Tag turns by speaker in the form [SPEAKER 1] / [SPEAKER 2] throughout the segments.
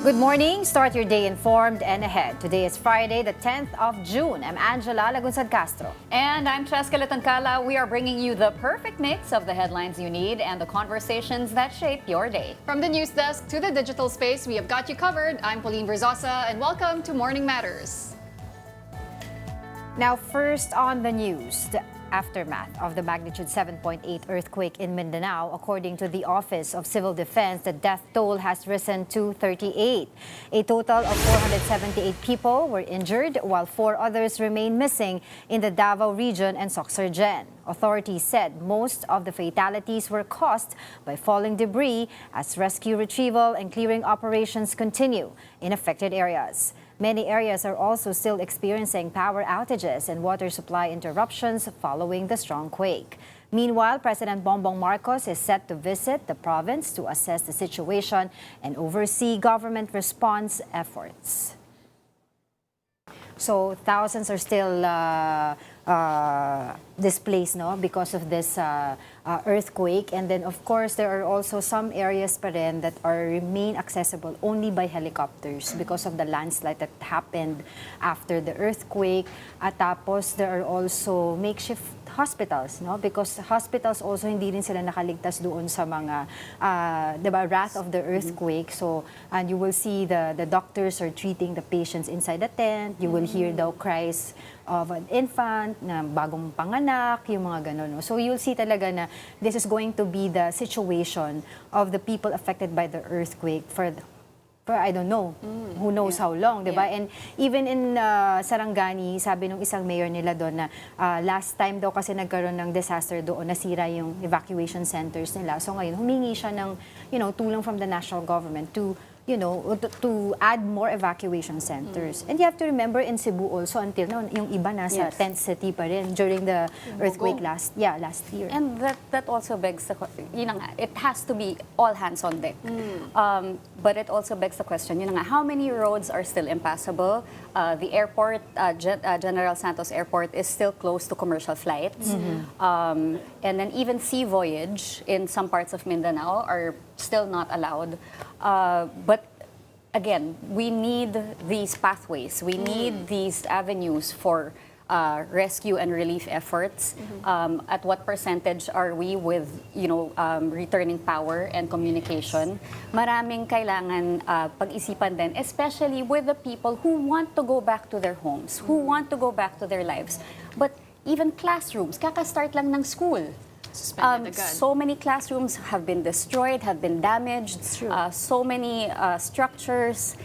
[SPEAKER 1] Good morning. Start your day informed and ahead. Today is Friday, the 10th of June. I'm Angela Lagunsad Castro.
[SPEAKER 2] And I'm Cheska Latancala. We are bringing you the perfect mix of the headlines you need and the conversations that shape your day.
[SPEAKER 3] From the news desk to the digital space, we have got you covered. I'm Pauline Verzosa, and welcome to Morning Matters.
[SPEAKER 1] Now, first on the news, the aftermath of the magnitude 7.8 earthquake in Mindanao. According to the Office of Civil Defense, the death toll has risen to 38. A total of 478 people were injured, while 4 others remain missing in the Davao region and Sorsogon. Authorities said most of the fatalities were caused by falling debris as rescue, retrieval, and clearing operations continue in affected areas. Many areas are also still experiencing power outages and water supply interruptions following the strong quake. Meanwhile, President Bongbong Marcos is set to visit the province to assess the situation and oversee government response efforts. So thousands are still displaced, no, because of this earthquake. And then, of course, there are also some areas pa rin that remain accessible only by helicopters because of the landslide that happened after the earthquake. At tapos, there are also makeshift hospitals, no? Because hospitals also hindi rin sila nakaligtas doon sa mga diba, wrath of the earthquake. So, and you will see the doctors are treating the patients inside the tent. You will hear the cries of an infant na bagong panganak, yung mga ganun. No? So you'll see talaga na this is going to be the situation of the people affected by the earthquake for I don't know, who knows how long, di ba? And even in Sarangani, sabi nung isang mayor nila doon na last time daw kasi nagkaroon ng disaster doon, nasira yung evacuation centers nila. So ngayon, humingi siya ng, tulong from the national government to to add more evacuation centers. And you have to remember in Cebu also until now, yung iba nasa tent city pa rin during the earthquake last year.
[SPEAKER 2] And that also begs the question, it has to be all hands on deck. But it also begs the question, how many roads are still impassable? The airport, General Santos Airport is still closed to commercial flights. And then even sea voyage in some parts of Mindanao are still not allowed. But again, we need these pathways. We need these avenues for rescue and relief efforts. At what percentage are we with, returning power and communication? Maraming kailangan pag-isipan din, especially with the people who want to go back to their homes, who want to go back to their lives. But even classrooms, kakastart lang ng school. So many classrooms have been destroyed, have been damaged. So many structures.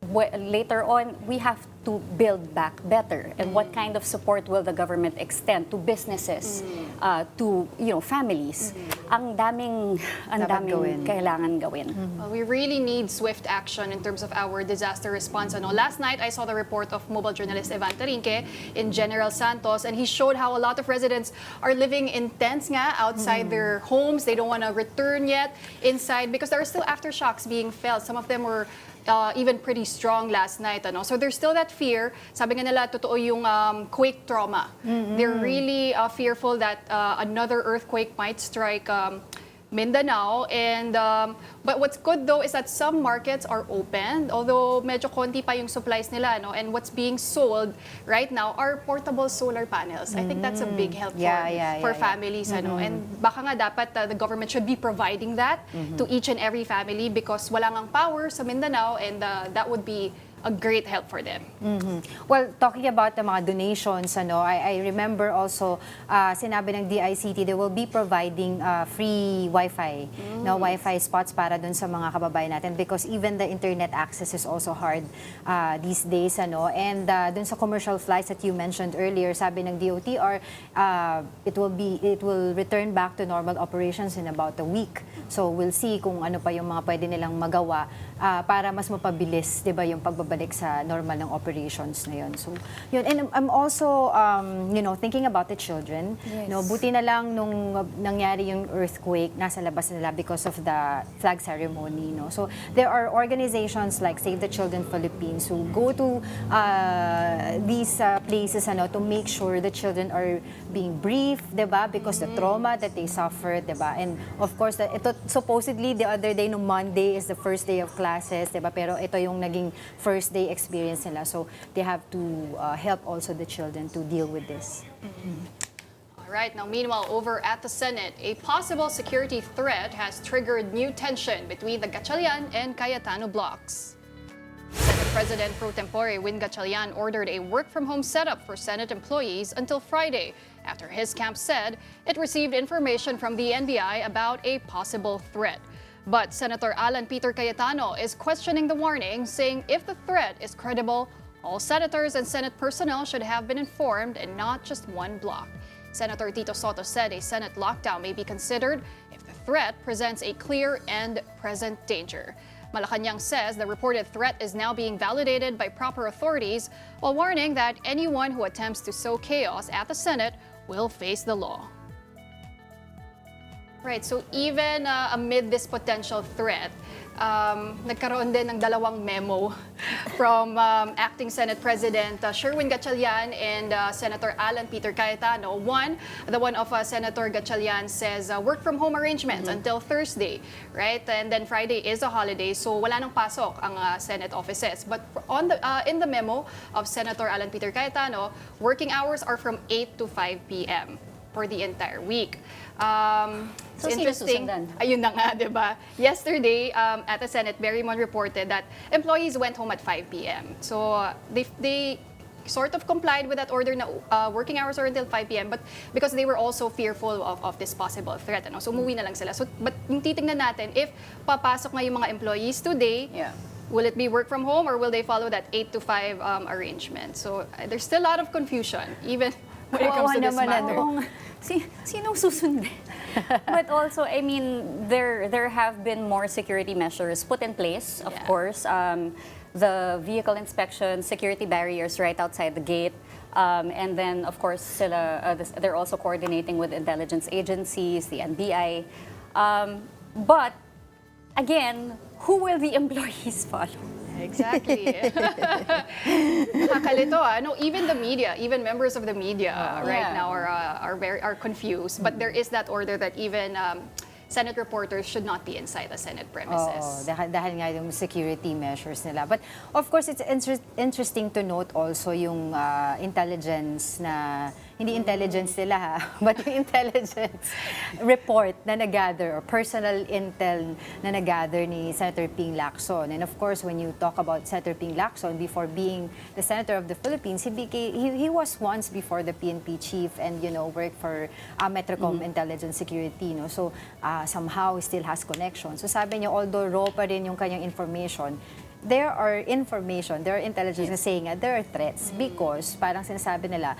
[SPEAKER 2] Later on, we have to build back better. And what kind of support will the government extend to businesses, to families? Ang daming kailangan gawin.
[SPEAKER 3] We really need swift action in terms of our disaster response. Last night, I saw the report of mobile journalist Evan Tarinque in General Santos, and he showed how a lot of residents are living in tents outside their homes. They don't want to return yet inside because there are still aftershocks being felt. Some of them were even pretty strong last night. So there's still that fear. Sabi nga nila, totoo yung quake trauma. They're really fearful that another earthquake might strike Mindanao. And but what's good though is that some markets are open, although medyo konti pa yung supplies nila. And what's being sold right now are portable solar panels. I think that's a big help for families. And baka nga dapat the government should be providing that to each and every family because wala ngang power sa Mindanao, and that would be a great help for them.
[SPEAKER 1] Well, talking about the mga donations, I remember also sinabi ng DICT they will be providing free Wi-Fi, Wi-Fi spots para dun sa mga kababayan natin because even the internet access is also hard these days, And dun sa commercial flights that you mentioned earlier, sabi ng DOTR, it will return back to normal operations in about a week. So we'll see kung ano pa yung mga pwede nilang magawa para mas mapabilis, 'di ba, yung pagbabalik sa normal ng operations na yun. So, yun. And I'm also, thinking about the children. Buti na lang nung nangyari yung earthquake, nasa labas nila because of the flag ceremony. So, there are organizations like Save the Children Philippines who go to these places to make sure the children are being briefed, 'di ba? Because the trauma that they suffered, 'di ba? And of course, ito supposedly the other day, no Monday is the first day of class. classes, diba? Pero ito yung naging first day experience nila. So they have to help also the children to deal with this.
[SPEAKER 3] All right, now meanwhile, over at the Senate, a possible security threat has triggered new tension between the Gatchalian and Cayetano blocs. Senate President pro tempore Win Gatchalian ordered a work-from-home setup for Senate employees until Friday, after his camp said it received information from the NBI about a possible threat. But Senator Alan Peter Cayetano is questioning the warning, saying if the threat is credible, all senators and Senate personnel should have been informed and not just one bloc. Senator Tito Soto said a Senate lockdown may be considered if the threat presents a clear and present danger. Malacanang says the reported threat is now being validated by proper authorities, while warning that anyone who attempts to sow chaos at the Senate will face the law. Right, so even amid this potential threat, nagkaroon din ng dalawang memo from Acting Senate President Sherwin Gatchalian and Senator Alan Peter Cayetano. The one of Senator Gatchalian says work-from-home arrangements until Thursday, right? And then Friday is a holiday, so wala nang pasok ang Senate offices. But in the memo of Senator Alan Peter Cayetano, working hours are from 8 to 5 p.m. for the entire week.
[SPEAKER 2] So,
[SPEAKER 3] It's
[SPEAKER 2] sino
[SPEAKER 3] interesting.
[SPEAKER 2] susundan?
[SPEAKER 3] Ayun na nga, di ba? Yesterday, at the Senate, Berrimon reported that employees went home at 5 p.m. So they sort of complied with that order na working hours are until 5 p.m. But because they were also fearful of this possible threat. Ano? So umuwi na lang sila. So, but yung titingnan natin, if papasok nga yung mga employees today, will it be work from home or will they follow that 8 to 5 arrangement? So there's still a lot of confusion, even when it comes to this matter.
[SPEAKER 2] Sinong susundin? But also, I mean, there have been more security measures put in place, of course. The vehicle inspection, security barriers right outside the gate. And then, of course, they're also coordinating with intelligence agencies, the NBI. But, again, who will the employees follow?
[SPEAKER 3] Exactly. Nakakalito, no, even the media, even members of the media right now are confused. But there is that order that even Senate reporters should not be inside the Senate premises.
[SPEAKER 1] Dahil nga yung security measures nila. But of course, it's interesting to note also yung intelligence na, hindi intelligence nila ha, but yung intelligence report na nag-gather or personal intel na nag-gather ni Senator Ping Lacson. And of course, when you talk about Senator Ping Lacson, before being the Senator of the Philippines, he was once before the PNP chief and, you know, worked for Metrocom Intelligence Security. No? So, somehow still has connection. So sabi niya, although raw pa rin yung kanyang information, there are intelligence na saying there are threats because parang sinasabi nila,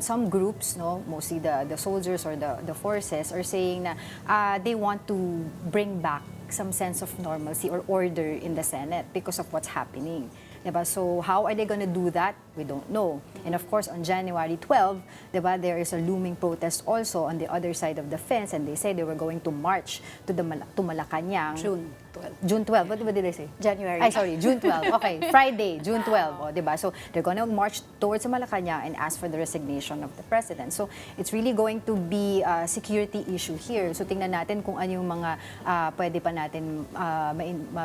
[SPEAKER 1] some groups, no, mostly the soldiers or the forces are saying na they want to bring back some sense of normalcy or order in the Senate because of what's happening. Diba? So how are they going to do that? We don't know. And of course, on January 12, diba, there is a looming protest also on the other side of the fence, and they say they were going to march to Malacanang. June 12. What did I say?
[SPEAKER 2] January.
[SPEAKER 1] June 12. Okay, Friday, June 12. O, diba? So they're going to march towards Malacanang and ask for the resignation of the president. So it's really going to be a security issue here. So tingnan natin kung ano yung mga pwede pa natin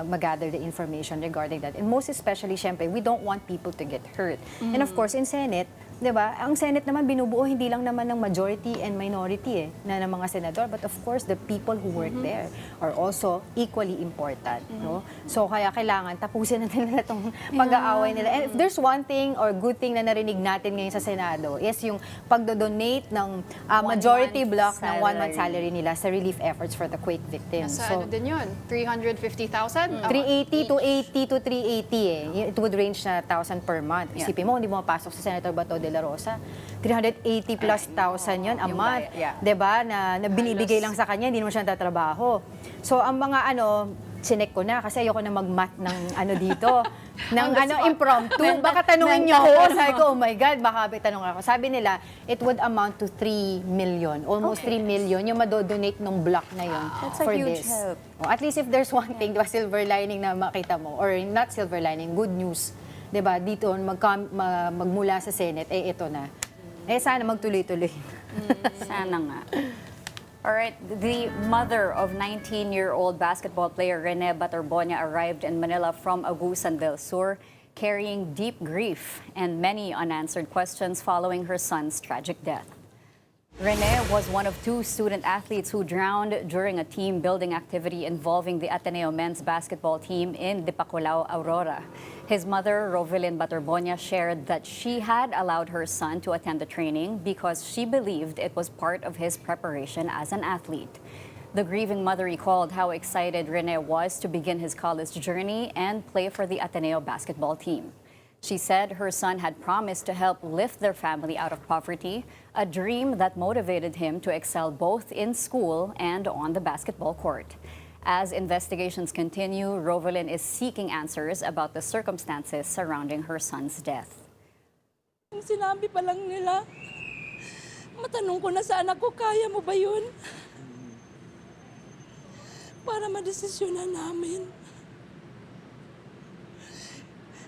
[SPEAKER 1] mag-gather the information regarding that. And most especially, syempre, we don't want people to get hurt. And of course, in Senate, diba, ang Senate naman binubuo hindi lang naman ng majority and minority na ng mga senador, but of course, the people who work there are also equally important. No? So kaya kailangan tapusin na nila itong pag-aaway nila. And if there's one thing or good thing na narinig natin ngayon sa Senado is yung pagdo-donate ng majority block ng 1-month salary nila sa relief efforts for the quake victims.
[SPEAKER 3] Nasa ano din yun? 350,000?
[SPEAKER 1] 380 to 80 to 380 It would range na 1,000 per month. Isipin mo, hindi mo mapasok sa Senator Bato de la Rosa. 380 plus thousand yun a month. Diba? Na binibigay lang sa kanya, hindi naman siya tatrabaho. So, ang mga sinek ko na kasi ayoko na mag-math ng dito. ng impromptu. Baka tanungin niyo ako. Sabi ko, oh my God, baka tanong ako. Sabi nila, it would amount to 3 million. Almost 3 million yung madodonate ng block na yun for this.
[SPEAKER 2] Help.
[SPEAKER 1] At least if there's one thing, diba, silver lining na makita mo, or not silver lining, good news. Diba, dito magmula sa Senate, ito na. Sana magtuloy-tuloy.
[SPEAKER 2] Sana nga. All right, the mother of 19-year-old basketball player Rene Batorbonia arrived in Manila from Agusan del Sur, carrying deep grief and many unanswered questions following her son's tragic death. Rene was one of two student athletes who drowned during a team building activity involving the Ateneo men's basketball team in Dipaculao, Aurora. His mother, Rovelyn Batorbonia, shared that she had allowed her son to attend the training because she believed it was part of his preparation as an athlete. The grieving mother recalled how excited Rene was to begin his college journey and play for the Ateneo basketball team. She said her son had promised to help lift their family out of poverty, a dream that motivated him to excel both in school and on the basketball court. As investigations continue, Rovelyn is seeking answers about the circumstances surrounding her son's death.
[SPEAKER 4] Sinabi pa lang nila, matanong ko na sa anak ko, kaya mo ba yun? Para madesisyonan namin.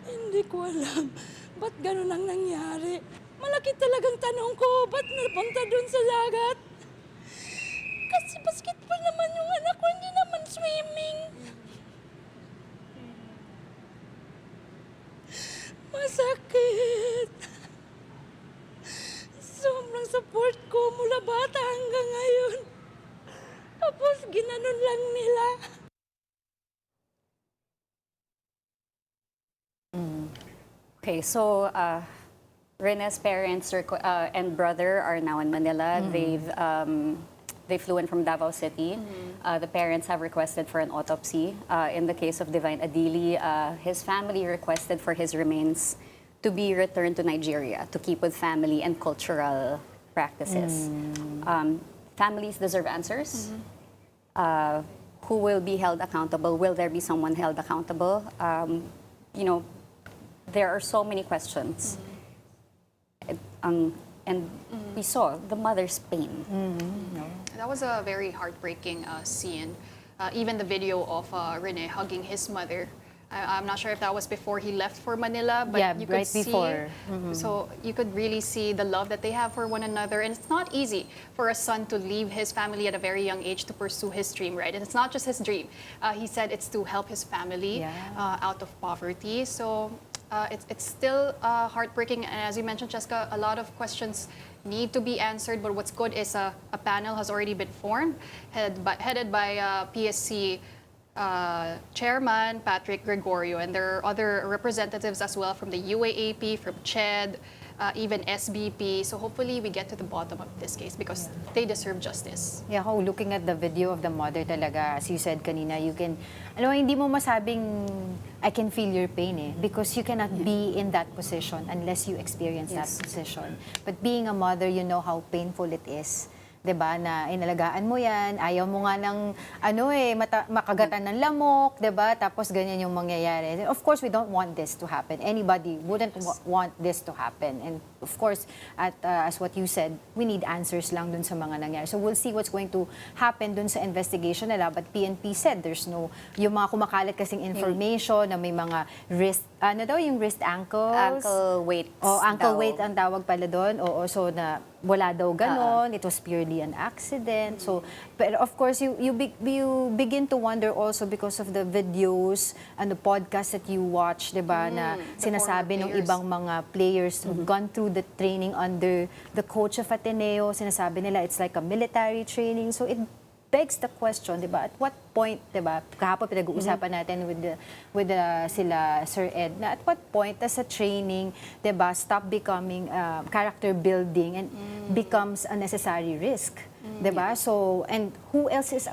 [SPEAKER 4] Hindi ko alam, ba't ganun ang nangyari? Malaki talagang tanong ko, ba't napunta dun sa dagat? Kasi basketball naman yung anak ko, hindi naman swimming. Masakit. Sobrang support ko mula bata hanggang ngayon. Tapos ginanon lang nila.
[SPEAKER 2] Okay, so Rene's parents and brother are now in Manila. They flew in from Davao City. The parents have requested for an autopsy. In the case of Divine Adili, his family requested for his remains to be returned to Nigeria to keep with family and cultural practices. Families deserve answers. Who will be held accountable? Will there be someone held accountable? You know, there are so many questions. And we saw the mother's pain.
[SPEAKER 3] That was a very heartbreaking scene. Even the video of Rene hugging his mother. I'm not sure if that was before he left for Manila, but
[SPEAKER 1] Yeah,
[SPEAKER 3] you could
[SPEAKER 1] right
[SPEAKER 3] see.
[SPEAKER 1] before.
[SPEAKER 3] So you could really see the love that they have for one another, and it's not easy for a son to leave his family at a very young age to pursue his dream, right? And it's not just his dream. He said it's to help his family out of poverty. So it's still heartbreaking, and as you mentioned, Cheska, a lot of questions need to be answered. But what's good is a panel has already been formed, headed by PSC Chairman Patrick Gregorio, and there are other representatives as well from the UAAP, from CHED, even SBP. So hopefully we get to the bottom of this case because they deserve justice.
[SPEAKER 1] Yeah, looking at the video of the mother talaga, as you said kanina, you can, hindi mo masabing, I can feel your pain because you cannot be in that position unless you experience that position. But being a mother, you know how painful it is. 'Di ba, na inalagaan mo yan, ayaw mo nga ng makagatan ng lamok, 'di ba? Tapos ganyan yung mangyayari. Of course, we don't want this to happen. Anybody wouldn't want this to happen. And of course, as what you said, we need answers lang dun sa mga nangyari. So we'll see what's going to happen dun sa investigation nila. But PNP said there's no, yung mga kumakalat kasing information na may mga wrist, yung wrist ankles?
[SPEAKER 2] Ankle weights.
[SPEAKER 1] Ankle
[SPEAKER 2] daw.
[SPEAKER 1] weight ang tawag pala doon. Oo, so na wala daw ganon. It was purely an accident. So, but of course, you begin to wonder also because of the videos and the podcast that you watch, 'di ba, na sinasabi ng
[SPEAKER 3] former
[SPEAKER 1] ibang mga players who've gone through the training under the coach of Ateneo. Sinasabi nila it's like a military training. So it begs the question, 'di ba? At what point, 'di ba? Kahapon pinag-uusapan natin with sila Sir Ed, na at what point does a training, 'di ba, stop becoming character building and becomes a necessary risk, 'di ba? So, and who else is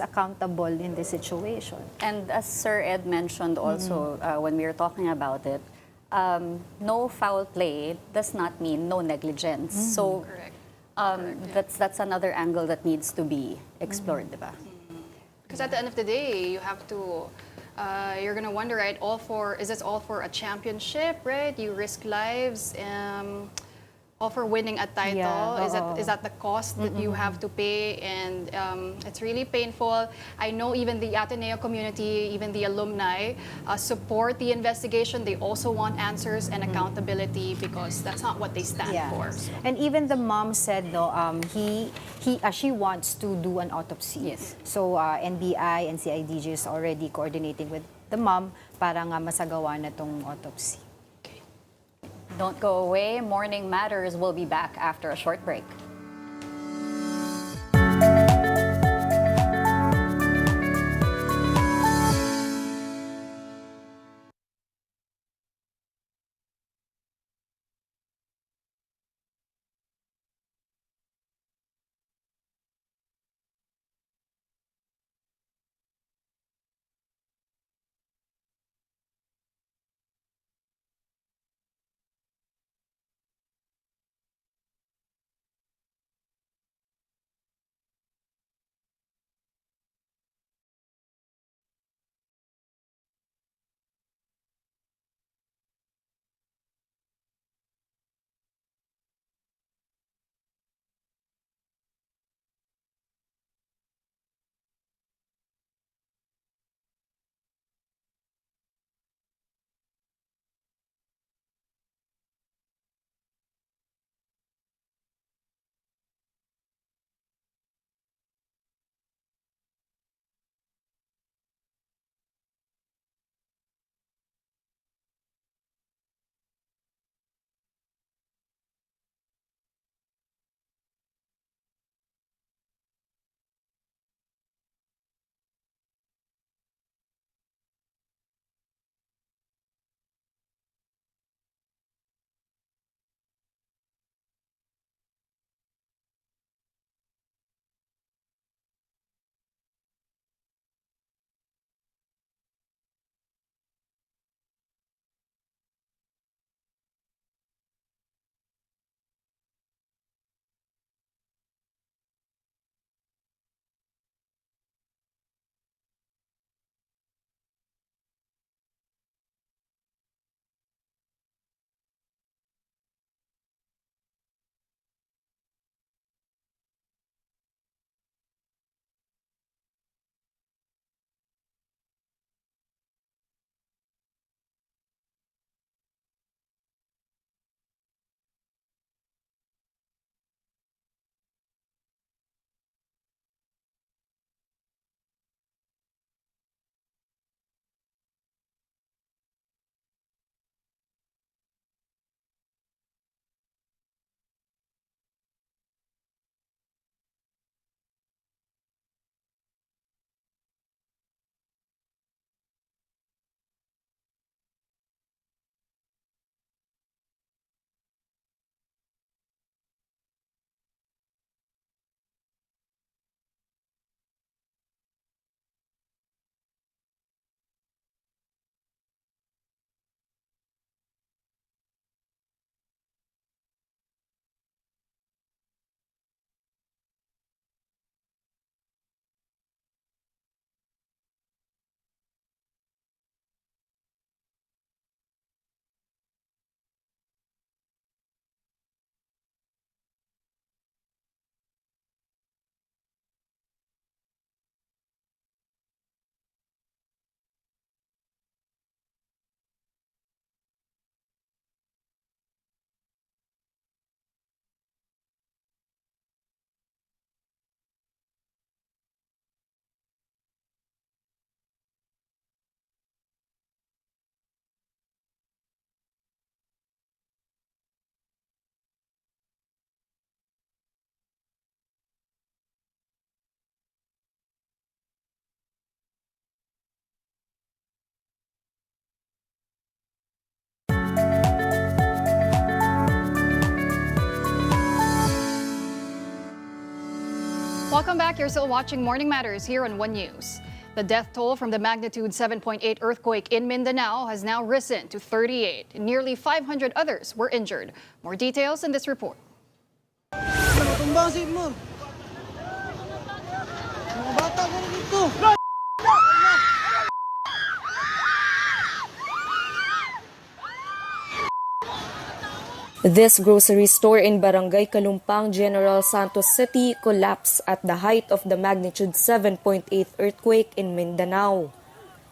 [SPEAKER 1] accountable in this situation?
[SPEAKER 2] And as Sir Ed mentioned also when we were talking about it, no foul play does not mean no negligence. So
[SPEAKER 3] Correct.
[SPEAKER 2] that's another angle that needs to be explored, diba?
[SPEAKER 3] Because at the end of the day, you have to, you're gonna wonder, right? Is this all for a championship, right? You risk lives. For winning a title?
[SPEAKER 1] Yeah,
[SPEAKER 3] Is that the cost that you have to pay? And it's really painful. I know even the Ateneo community, even the alumni, support the investigation. They also want answers and accountability because that's not what they stand for. So.
[SPEAKER 1] And even the mom said, no, she wants to do an autopsy.
[SPEAKER 2] Yes.
[SPEAKER 1] So NBI and CIDG is already coordinating with the mom para nga masagawa na tong autopsy.
[SPEAKER 2] Don't go away. Morning Matters will be back after a short break.
[SPEAKER 3] Welcome back. You're still watching Morning Matters here on One News. The death toll from the magnitude 7.8 earthquake in Mindanao has now risen to 38. Nearly 500 others were injured. More details in this report.
[SPEAKER 5] Tumbang si mo. Mga bata ko dito.
[SPEAKER 6] This grocery store in Barangay Kalumpang, General Santos City collapsed at the height of the magnitude 7.8 earthquake in Mindanao.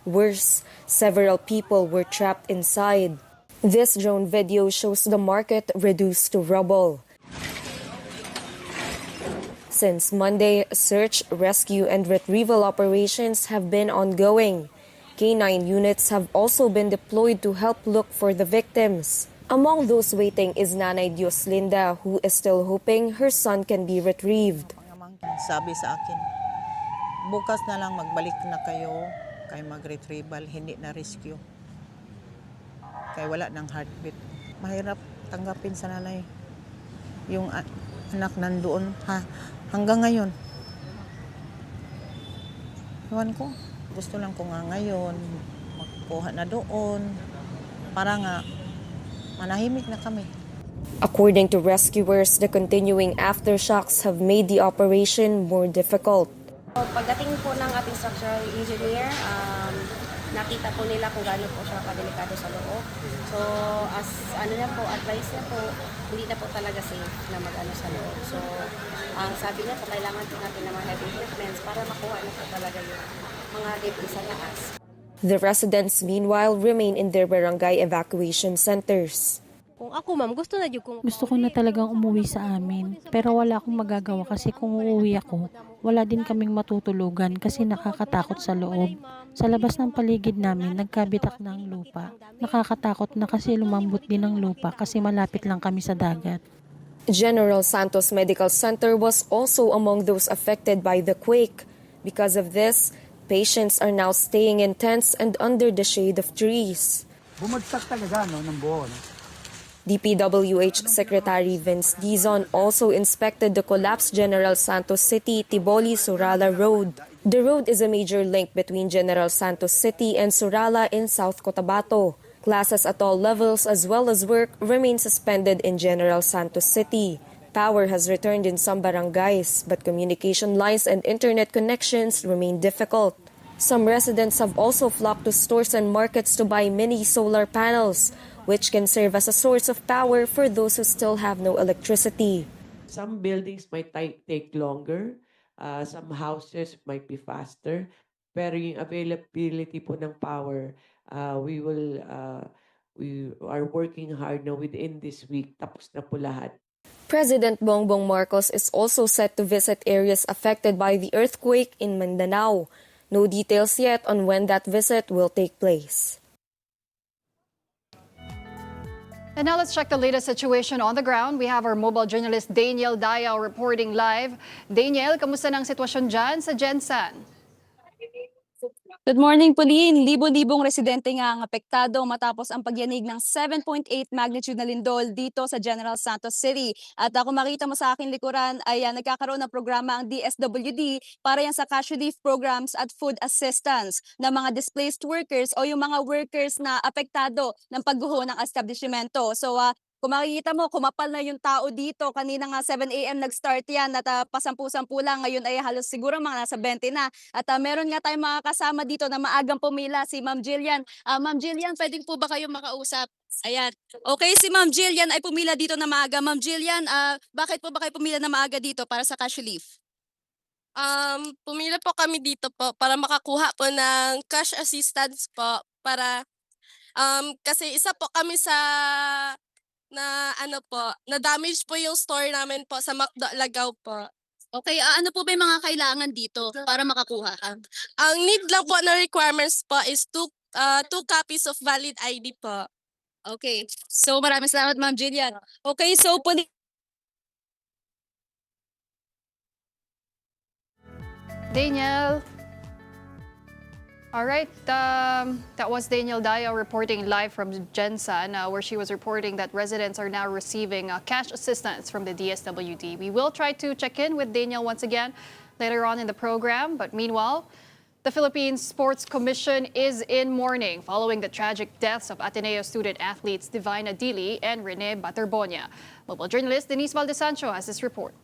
[SPEAKER 6] Worse, several people were trapped inside. This drone video shows the market reduced to rubble. Since Monday, search, rescue, and retrieval operations have been ongoing. K-9 units have also been deployed to help look for the victims. Among those waiting is Nanay Dioslinda, who is still hoping her son can be retrieved.
[SPEAKER 7] Sabi sa akin, bukas na lang magbalik na kayo, kay mag-retrieval, hindi na rescue. Kaya wala ng heartbeat. Mahirap tanggapin sa nanay. Yung anak nandoon, hanggang ngayon. Iwan ko, gusto lang ko nga ngayon, magkuha na doon, para nga manahimik na kami.
[SPEAKER 6] According to rescuers, the continuing aftershocks have made the operation more difficult.
[SPEAKER 8] Pagdating po ng ating structural engineer, nakita po nila kung gaano po siya kadelikado sa loob. So, as advice niya po, hindi na po talaga safe na mag-ano sa loob. So, ang sabi niya po, kailangan po natin ng mga heavy equipments para makuha na po talaga yung mga debris sa taas.
[SPEAKER 6] The residents, meanwhile, remain in their barangay evacuation centers.
[SPEAKER 8] Kung ako, ma'am,
[SPEAKER 9] Gusto ko na talagang umuwi sa amin, pero wala akong magagawa kasi kung uuwi ako, wala din kaming matutulugan kasi nakakatakot sa loob. Sa labas ng paligid namin, nagkabitak na ang lupa. Nakakatakot na kasi lumambot din ang lupa kasi malapit lang kami sa dagat.
[SPEAKER 6] General Santos Medical Center was also among those affected by the quake. Because of this, patients are now staying in tents and under the shade of trees.
[SPEAKER 5] Bumagsak talaga ng buo.
[SPEAKER 6] DPWH Secretary Vince Dizon also inspected the collapsed General Santos City Tiboli-Surala Road. The road is a major link between General Santos City and Surala in South Cotabato. Classes at all levels as well as work remain suspended in General Santos City. Power has returned in some barangays, but communication lines and internet connections remain difficult. Some residents have also flocked to stores and markets to buy mini solar panels, which can serve as a source of power for those who still have no electricity.
[SPEAKER 10] Some buildings might take longer, some houses might be faster, pero yung availability po ng power, we are working hard na within this week, tapos na po lahat.
[SPEAKER 6] President Bongbong Marcos is also set to visit areas affected by the earthquake in Mindanao. No details yet on when that visit will take place.
[SPEAKER 3] And now let's check the latest situation on the ground. We have our mobile journalist Daniel Dayao reporting live. Daniel, kamusta ng sitwasyon dyan sa Gensan?
[SPEAKER 11] Good morning, Pauline. Libo-libong residente nga ang apektado matapos ang pagyanig ng 7.8 magnitude na lindol dito sa General Santos City. At kung makita mo sa aking likuran ay nagkakaroon ng programa ang DSWD para yan sa cash relief programs at food assistance ng mga displaced workers o yung mga workers na apektado ng pagguho ng establishmento. So kung makikita mo, kumapal na yung tao dito. Kanina nga 7 a.m. nag-start yan at pasampu-sampu lang. Ngayon ay halos siguro mga nasa 20 na. At meron nga tayong mga kasama dito na maagang pumila, si Ma'am Jillian. Ma'am Jillian, pwedeng po ba kayong makausap? Ayan. Okay, si Ma'am Jillian ay pumila dito na maaga. Ma'am Jillian, bakit po ba kayo pumila na maaga dito para sa cash relief?
[SPEAKER 12] Pumila po kami dito po para makakuha po ng cash assistance po para kasi isa po kami sa na damage po yung store namin po sa McDo Lagaw po.
[SPEAKER 11] Okay, ano po ba yung mga kailangan dito para makakuha?
[SPEAKER 12] Ang need lang po na requirements po is two copies of valid ID po.
[SPEAKER 11] Okay, so maraming salamat Ma'am Jillian. Okay, so
[SPEAKER 3] Daniel. All right, that was Daniel Dayao reporting live from Gensan, where she was reporting that residents are now receiving cash assistance from the DSWD. We will try to check in with Daniel once again later on in the program, but meanwhile, the Philippine Sports Commission is in mourning following the tragic deaths of Ateneo student athletes Divine Adili and Rene Baterbonia. Mobile journalist Denise Valdesancho has this report.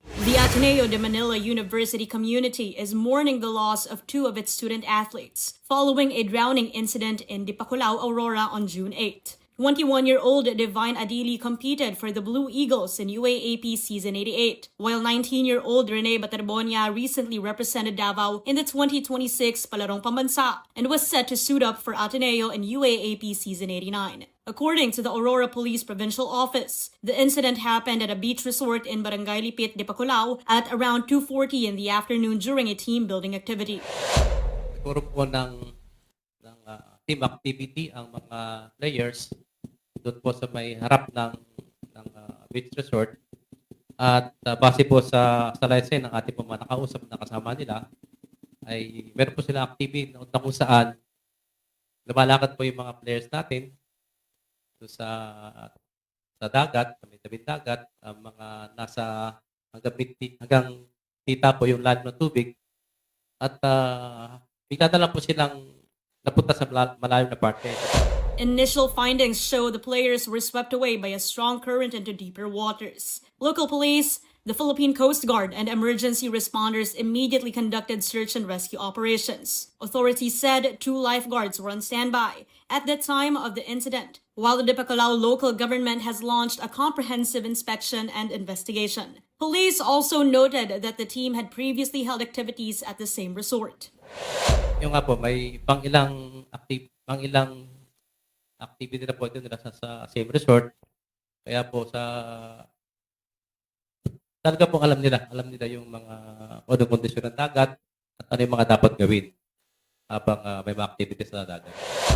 [SPEAKER 13] The Ateneo de Manila University community is mourning the loss of two of its student athletes following a drowning incident in Dipakulaw, Aurora on June 8. 21-year-old Divine Adili competed for the Blue Eagles in UAAP Season 88, while 19-year-old Rene Baterbonia recently represented Davao in the 2026 Palarong Pambansa and was set to suit up for Ateneo in UAAP Season 89. According to the Aurora Police Provincial Office, the incident happened at a beach resort in Barangay Lipit de Paculao at around 2:40 in the afternoon during a team building activity.
[SPEAKER 14] Siguro po ng team activity ang mga players doon po sa may harap ng beach resort. At base po sa salaysay ng ating mga nakausap na kasama nila, ay meron po sila activity na kung saan lumalakad po yung mga players natin so sa dagat, sa may tabing dagat, mga nasa hanggang tita po yung lalim ng tubig. At bigla na lang po silang napunta sa malalim na parte.
[SPEAKER 13] Initial findings show the players were swept away by a strong current into deeper waters. Local police, the Philippine Coast Guard, and emergency responders immediately conducted search and rescue operations. Authorities said 2 lifeguards were on standby at the time of the incident, while the Dipacalao local government has launched a comprehensive inspection and investigation. Police also noted that the team had previously held activities at the same resort.
[SPEAKER 14] Yung nga po, may pang-ilang activity na po ito nila sa same resort. Kaya po talaga pong alam nila yung mga kondisyon ng dagat at ano yung mga dapat gawin habang may mga activities sa dagat.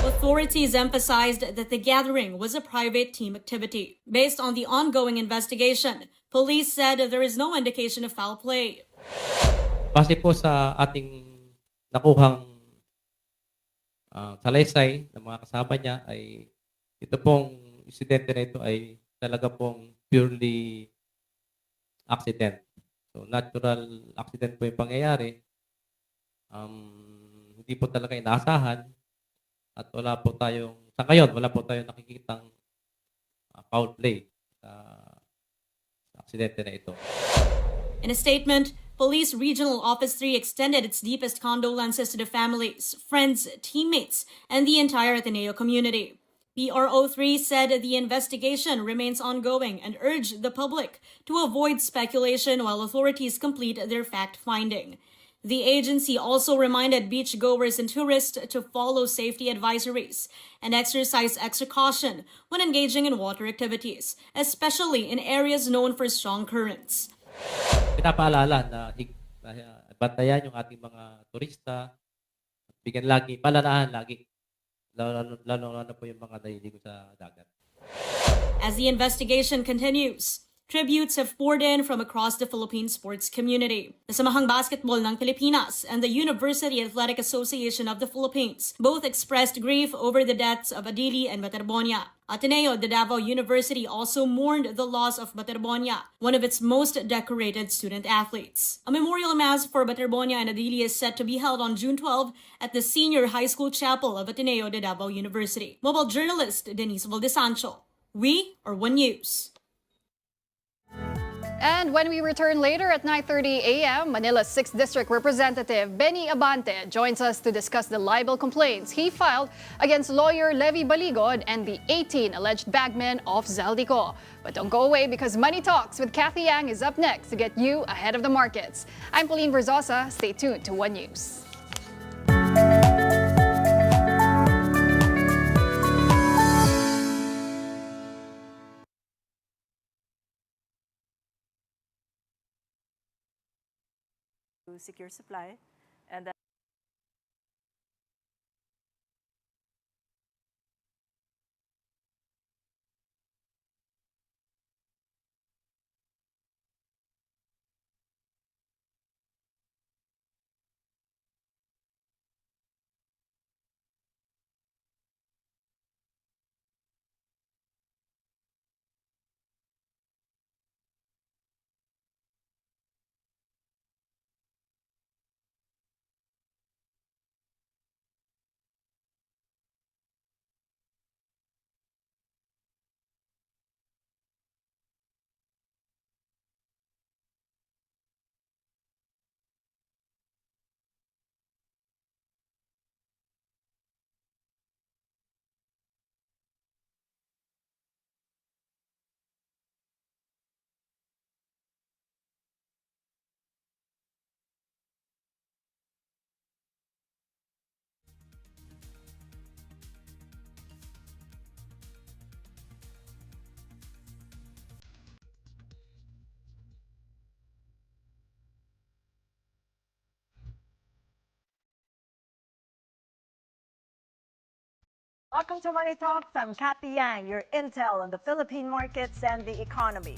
[SPEAKER 13] Authorities emphasized that the gathering was a private team activity. Based on the ongoing investigation, police said there is no indication of foul play.
[SPEAKER 14] Base po sa ating nakuhang salaysay ng mga kasama niya ay ito pong insidente na ito ay talaga pong purely accident. So natural accident po yung pangyayari. Hindi po talaga inaasahan at sa ngayon wala po tayong nakikitang foul play sa aksidente na ito.
[SPEAKER 13] In a statement, Police Regional Office 3 extended its deepest condolences to the families, friends, teammates, and the entire Ateneo community. PRO3 said the investigation remains ongoing and urged the public to avoid speculation while authorities complete their fact-finding. The agency also reminded beachgoers and tourists to follow safety advisories and exercise extra caution when engaging in water activities, especially in areas known for strong currents.
[SPEAKER 14] Pinapaalala na bantayan yung ating mga turista, bigyan lagi, palalahan lagi, lalo po yung mga naliligo sa dagat.
[SPEAKER 13] As the investigation continues, tributes have poured in from across the Philippine sports community. The Samahang Basketball ng Pilipinas and the University Athletic Association of the Philippines both expressed grief over the deaths of Adili and Baterbonia. Ateneo de Davao University also mourned the loss of Baterbonia, one of its most decorated student athletes. A memorial mass for Baterbonia and Adili is set to be held on June 12 at the Senior High School Chapel of Ateneo de Davao University. Mobile journalist Denise Valdesancho. We are One News.
[SPEAKER 3] And when we return later at 9:30 a.m., Manila's 6th District Representative Benny Abante joins us to discuss the libel complaints he filed against lawyer Levi Baligod and the 18 alleged bagmen of Zaldico. But don't go away because Money Talks with Kathy Yang is up next to get you ahead of the markets. I'm Pauline Verzosa. Stay tuned to One News.
[SPEAKER 15] Secure supply and
[SPEAKER 16] Welcome to Money Talks. I'm Kathy Yang, your intel on the Philippine markets and the economy.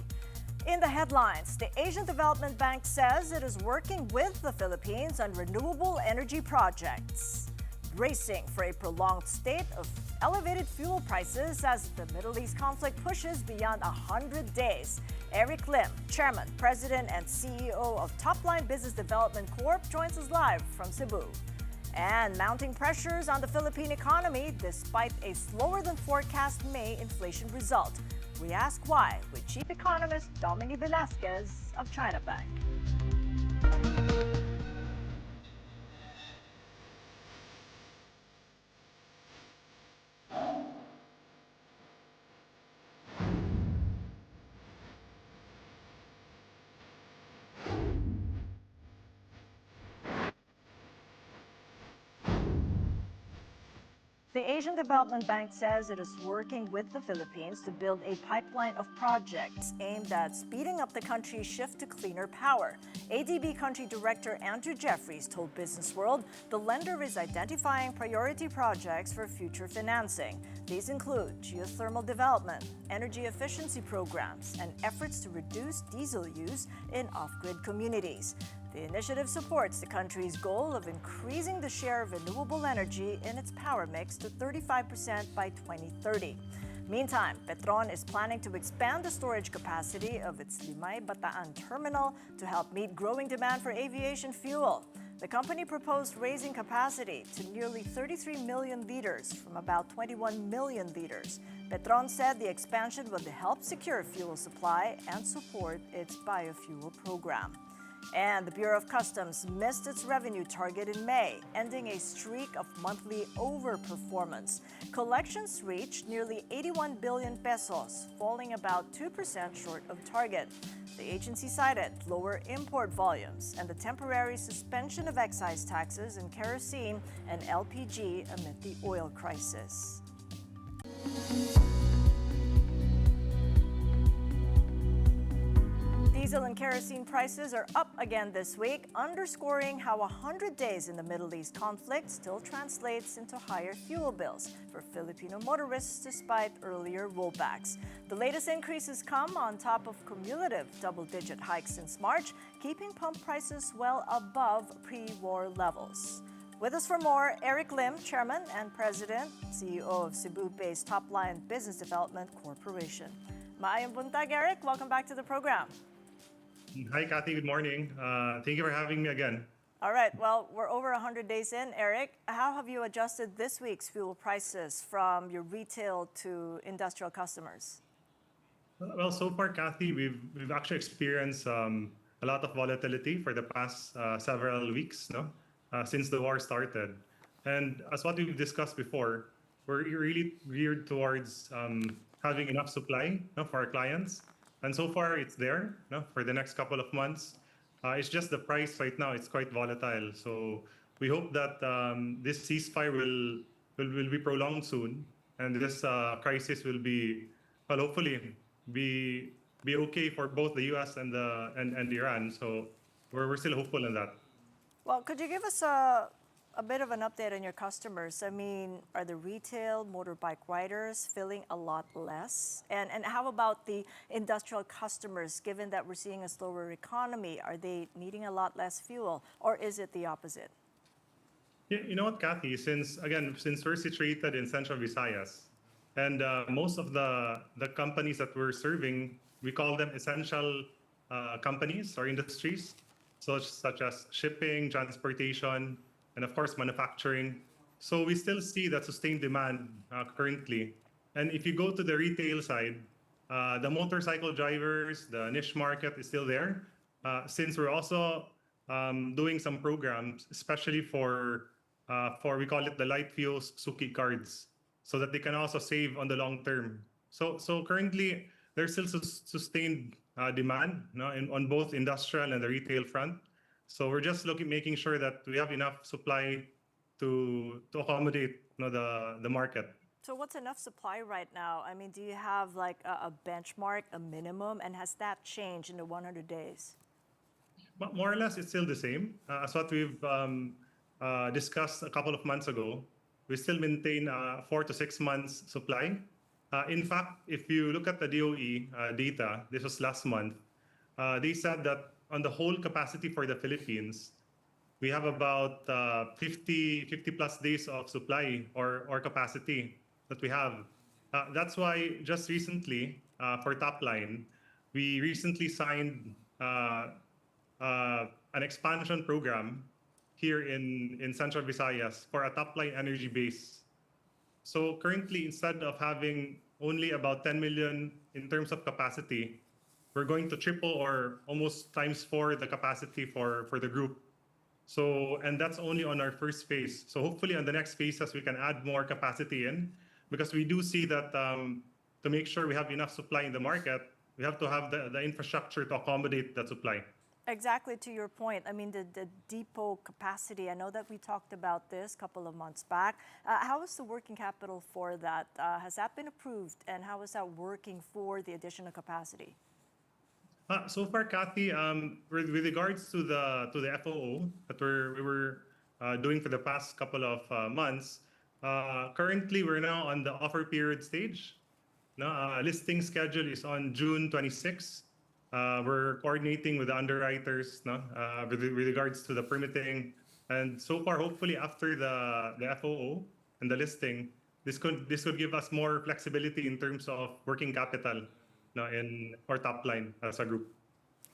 [SPEAKER 16] In the headlines, the Asian Development Bank says it is working with the Philippines on renewable energy projects. Bracing for a prolonged state of elevated fuel prices as the Middle East conflict pushes beyond 100 days. Eric Lim, Chairman, President, and CEO of Topline Business Development Corp, joins us live from Cebu. And mounting pressures on the Philippine economy despite a slower than forecast May inflation result. We ask why with Chief Economist Dominic Velasquez of China Bank. The Asian Development Bank says it is working with the Philippines to build a pipeline of projects aimed at speeding up the country's shift to cleaner power. ADB Country Director Andrew Jeffries told Business World the lender is identifying priority projects for future financing. These include geothermal development, energy efficiency programs, and efforts to reduce diesel use in off-grid communities. The initiative supports the country's goal of increasing the share of renewable energy in its power mix to 35% by 2030. Meantime, Petron is planning to expand the storage capacity of its Limay Bataan terminal to help meet growing demand for aviation fuel. The company proposed raising capacity to nearly 33 million liters from about 21 million liters. Petron said the expansion would help secure fuel supply and support its biofuel program. And the Bureau of Customs missed its revenue target in May, ending a streak of monthly overperformance. Collections reached nearly 81 billion pesos, falling about 2% short of target. The agency cited lower import volumes and the temporary suspension of excise taxes in kerosene and LPG amid the oil crisis. Diesel and kerosene prices are up again this week, underscoring how 100 days in the Middle East conflict still translates into higher fuel bills for Filipino motorists despite earlier rollbacks. The latest increases come on top of cumulative double-digit hikes since March, keeping pump prices well above pre-war levels. With us for more, Eric Lim, Chairman and President, CEO of Cebu-based Topline Business Development Corporation. Maayong buntag, Eric. Welcome back to the program.
[SPEAKER 17] Hi, Kathy. Good morning. Thank you for having me again.
[SPEAKER 16] All right. Well, we're over 100 days in. Eric, how have you adjusted this week's fuel prices from your retail to industrial customers?
[SPEAKER 17] Well, so far, Kathy, we've actually experienced a lot of volatility for the past several weeks, since the war started. And as what we've discussed before, we're really geared towards having enough supply for our clients. And so far, it's there for the next couple of months. It's just the price right now, it's quite volatile. So we hope that this ceasefire will be prolonged soon. And this crisis will be, well, hopefully, be okay for both the U.S. and Iran. So we're still hopeful in that.
[SPEAKER 16] Well, could you give us a bit of an update on your customers? I mean, are the retail motorbike riders feeling a lot less? And how about the industrial customers, given that we're seeing a slower economy? Are they needing a lot less fuel, or is it the opposite?
[SPEAKER 17] Yeah, you know what, Kathy? Since we're situated in Central Visayas, and most of the companies that we're serving, we call them essential companies or industries, such as shipping, transportation, and of course, manufacturing. So we still see that sustained demand currently. And if you go to the retail side, the motorcycle drivers, the niche market is still there. Since we're also doing some programs, especially for we call it the light fuels Suki cards, so that they can also save on the long term. So currently, there's still sustained demand on both industrial and the retail front. So we're just making sure that we have enough supply to accommodate the market.
[SPEAKER 16] So what's enough supply right now? I mean, do you have like a benchmark, a minimum, and has that changed in the 100 days?
[SPEAKER 17] But more or less, it's still the same as what we've discussed a couple of months ago. we still maintain 4 to 6 months supply. In fact, if you look at the DOE data, this was last month, they said that on the whole capacity for the Philippines, we have about 50 plus days of supply or capacity that we have. That's why just recently, for top line, we recently signed an expansion program here in Central Visayas for a top line energy base. So currently, instead of having only about 10 million in terms of capacity, we're going to triple or almost times 4 the capacity for the group. So, and that's only on our first phase. So hopefully on the next phases, we can add more capacity in, because we do see that to make sure we have enough supply in the market, we have to have the infrastructure to accommodate that supply.
[SPEAKER 16] Exactly, to your point. I mean, the depot capacity, I know that we talked about this a couple of months back. How is the working capital for that? Has that been approved? And how is that working for the additional capacity?
[SPEAKER 17] So far, Kathy, with regards to the FOO that we were doing for the past couple of months, currently we're now on the offer period stage. Listing schedule is on June 26. We're coordinating with the underwriters with regards to the permitting. And so far, hopefully after the FOO and the listing, this could give us more flexibility in terms of working capital in our top line as a group.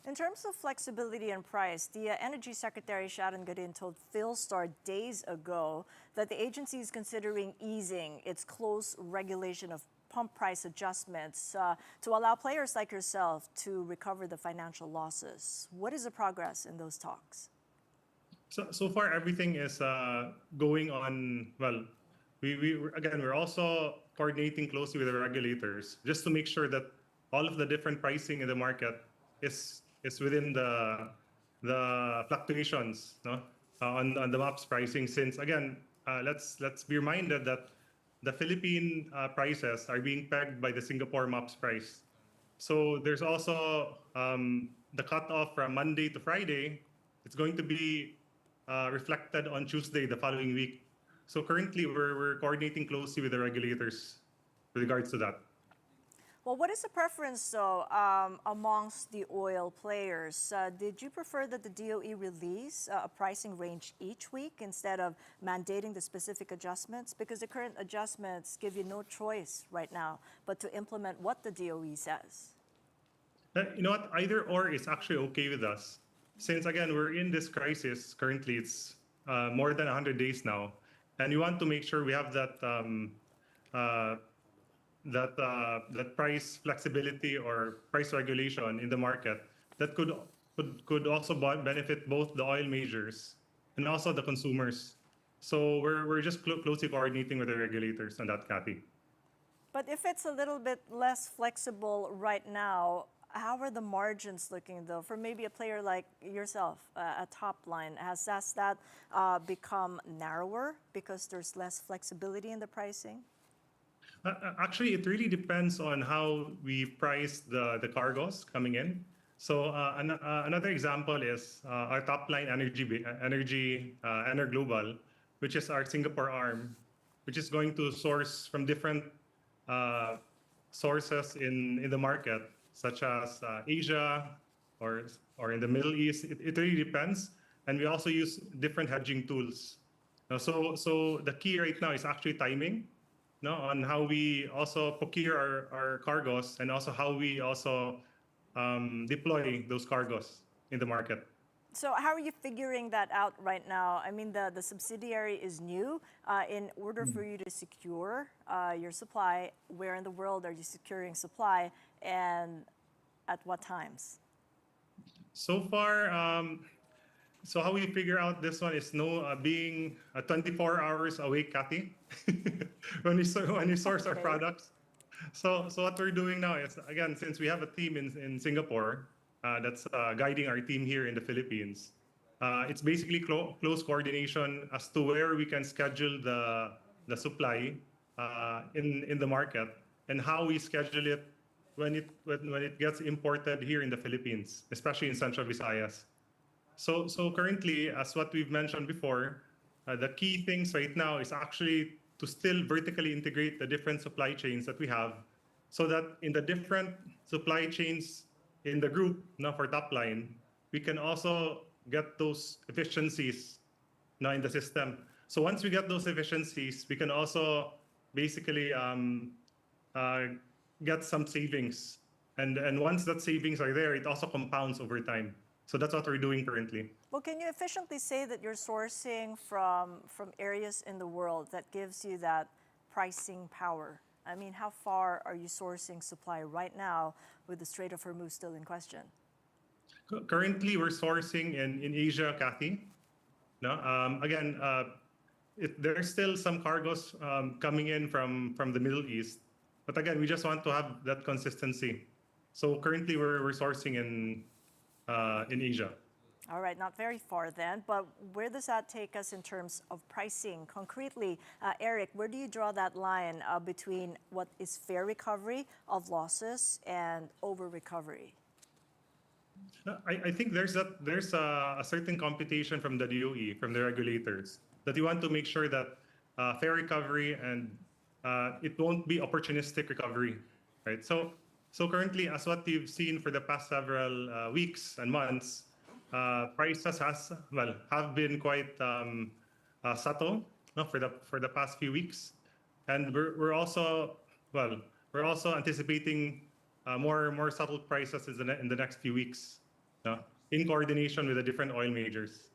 [SPEAKER 16] In terms of flexibility and price, the Energy Secretary Sharon Garin told Philstar days ago that the agency is considering easing its close regulation of pump price adjustments to allow players like yourself to recover the financial losses. What is the progress in those talks?
[SPEAKER 17] So far, everything is going on well. We're also coordinating closely with the regulators just to make sure that all of the different pricing in the market is within the fluctuations on the MAPS pricing. Since again, let's be reminded that the Philippine prices are being pegged by the Singapore MAPS price. So there's also the cutoff from Monday to Friday. It's going to be reflected on Tuesday the following week. So currently, we're coordinating closely with the regulators with regards to that.
[SPEAKER 16] Well, what is the preference, though, amongst the oil players? Did you prefer that the DOE release a pricing range each week instead of mandating the specific adjustments? Because the current adjustments give you no choice right now but to implement what the DOE says.
[SPEAKER 17] You know what? Either or is actually okay with us. Since, again, we're in this crisis currently, it's more than 100 days now. And we want to make sure we have that that price flexibility or price regulation in the market that could also benefit both the oil majors and also the consumers. So we're just closely coordinating with the regulators on that, Kathy.
[SPEAKER 16] But if it's a little bit less flexible right now, how are the margins looking, though, for maybe a player like yourself, a top line? Has that become narrower because there's less flexibility in the pricing?
[SPEAKER 17] Actually, it really depends on how we price the cargoes coming in. So another example is our top line energy Global, which is our Singapore arm, which is going to source from different sources in the market, such as Asia or in the Middle East. It really depends, and we also use different hedging tools. So the key right now is actually timing. On how we also procure our cargoes and also how we also deploy those cargoes in the market.
[SPEAKER 16] So how are you figuring that out right now? I mean, the subsidiary is new. In order for you to secure your supply, where in the world are you securing supply and at what times?
[SPEAKER 17] So far, so how we figure out this one is being 24 hours awake, Kathy, when we source our products. So what we're doing now is, again, since we have a team in Singapore that's guiding our team here in the Philippines, it's basically close coordination as to where we can schedule the supply in the market and how we schedule it when it gets imported here in the Philippines, especially in Central Visayas. So currently, as what we've mentioned before, the key things right now is actually to still vertically integrate the different supply chains that we have, so that in the different supply chains in the group, now for top line, we can also get those efficiencies now in the system. So once we get those efficiencies, we can also basically get some savings. And once that savings are there, it also compounds over time. So that's what we're doing currently.
[SPEAKER 16] Well, can you efficiently say that you're sourcing from areas in the world that gives you that pricing power? I mean, how far are you sourcing supply right now with the Strait of Hormuz still in question?
[SPEAKER 17] Currently, we're sourcing in Asia, Kathy. No, again, there's still some cargoes coming in from the Middle East, but again, we just want to have that consistency. So currently, we're sourcing in Asia.
[SPEAKER 16] All right, not very far then, but where does that take us in terms of pricing? Concretely, Eric, where do you draw that line between what is fair recovery of losses and over recovery?
[SPEAKER 17] I think there's a certain computation from the DOE, from the regulators, that you want to make sure that fair recovery and it won't be opportunistic recovery, right? So currently, as what you've seen for the past several weeks and months, prices have been quite subtle, no, for the past few weeks, and we're also anticipating more subtle prices in the next few weeks, no, in coordination with the different oil majors.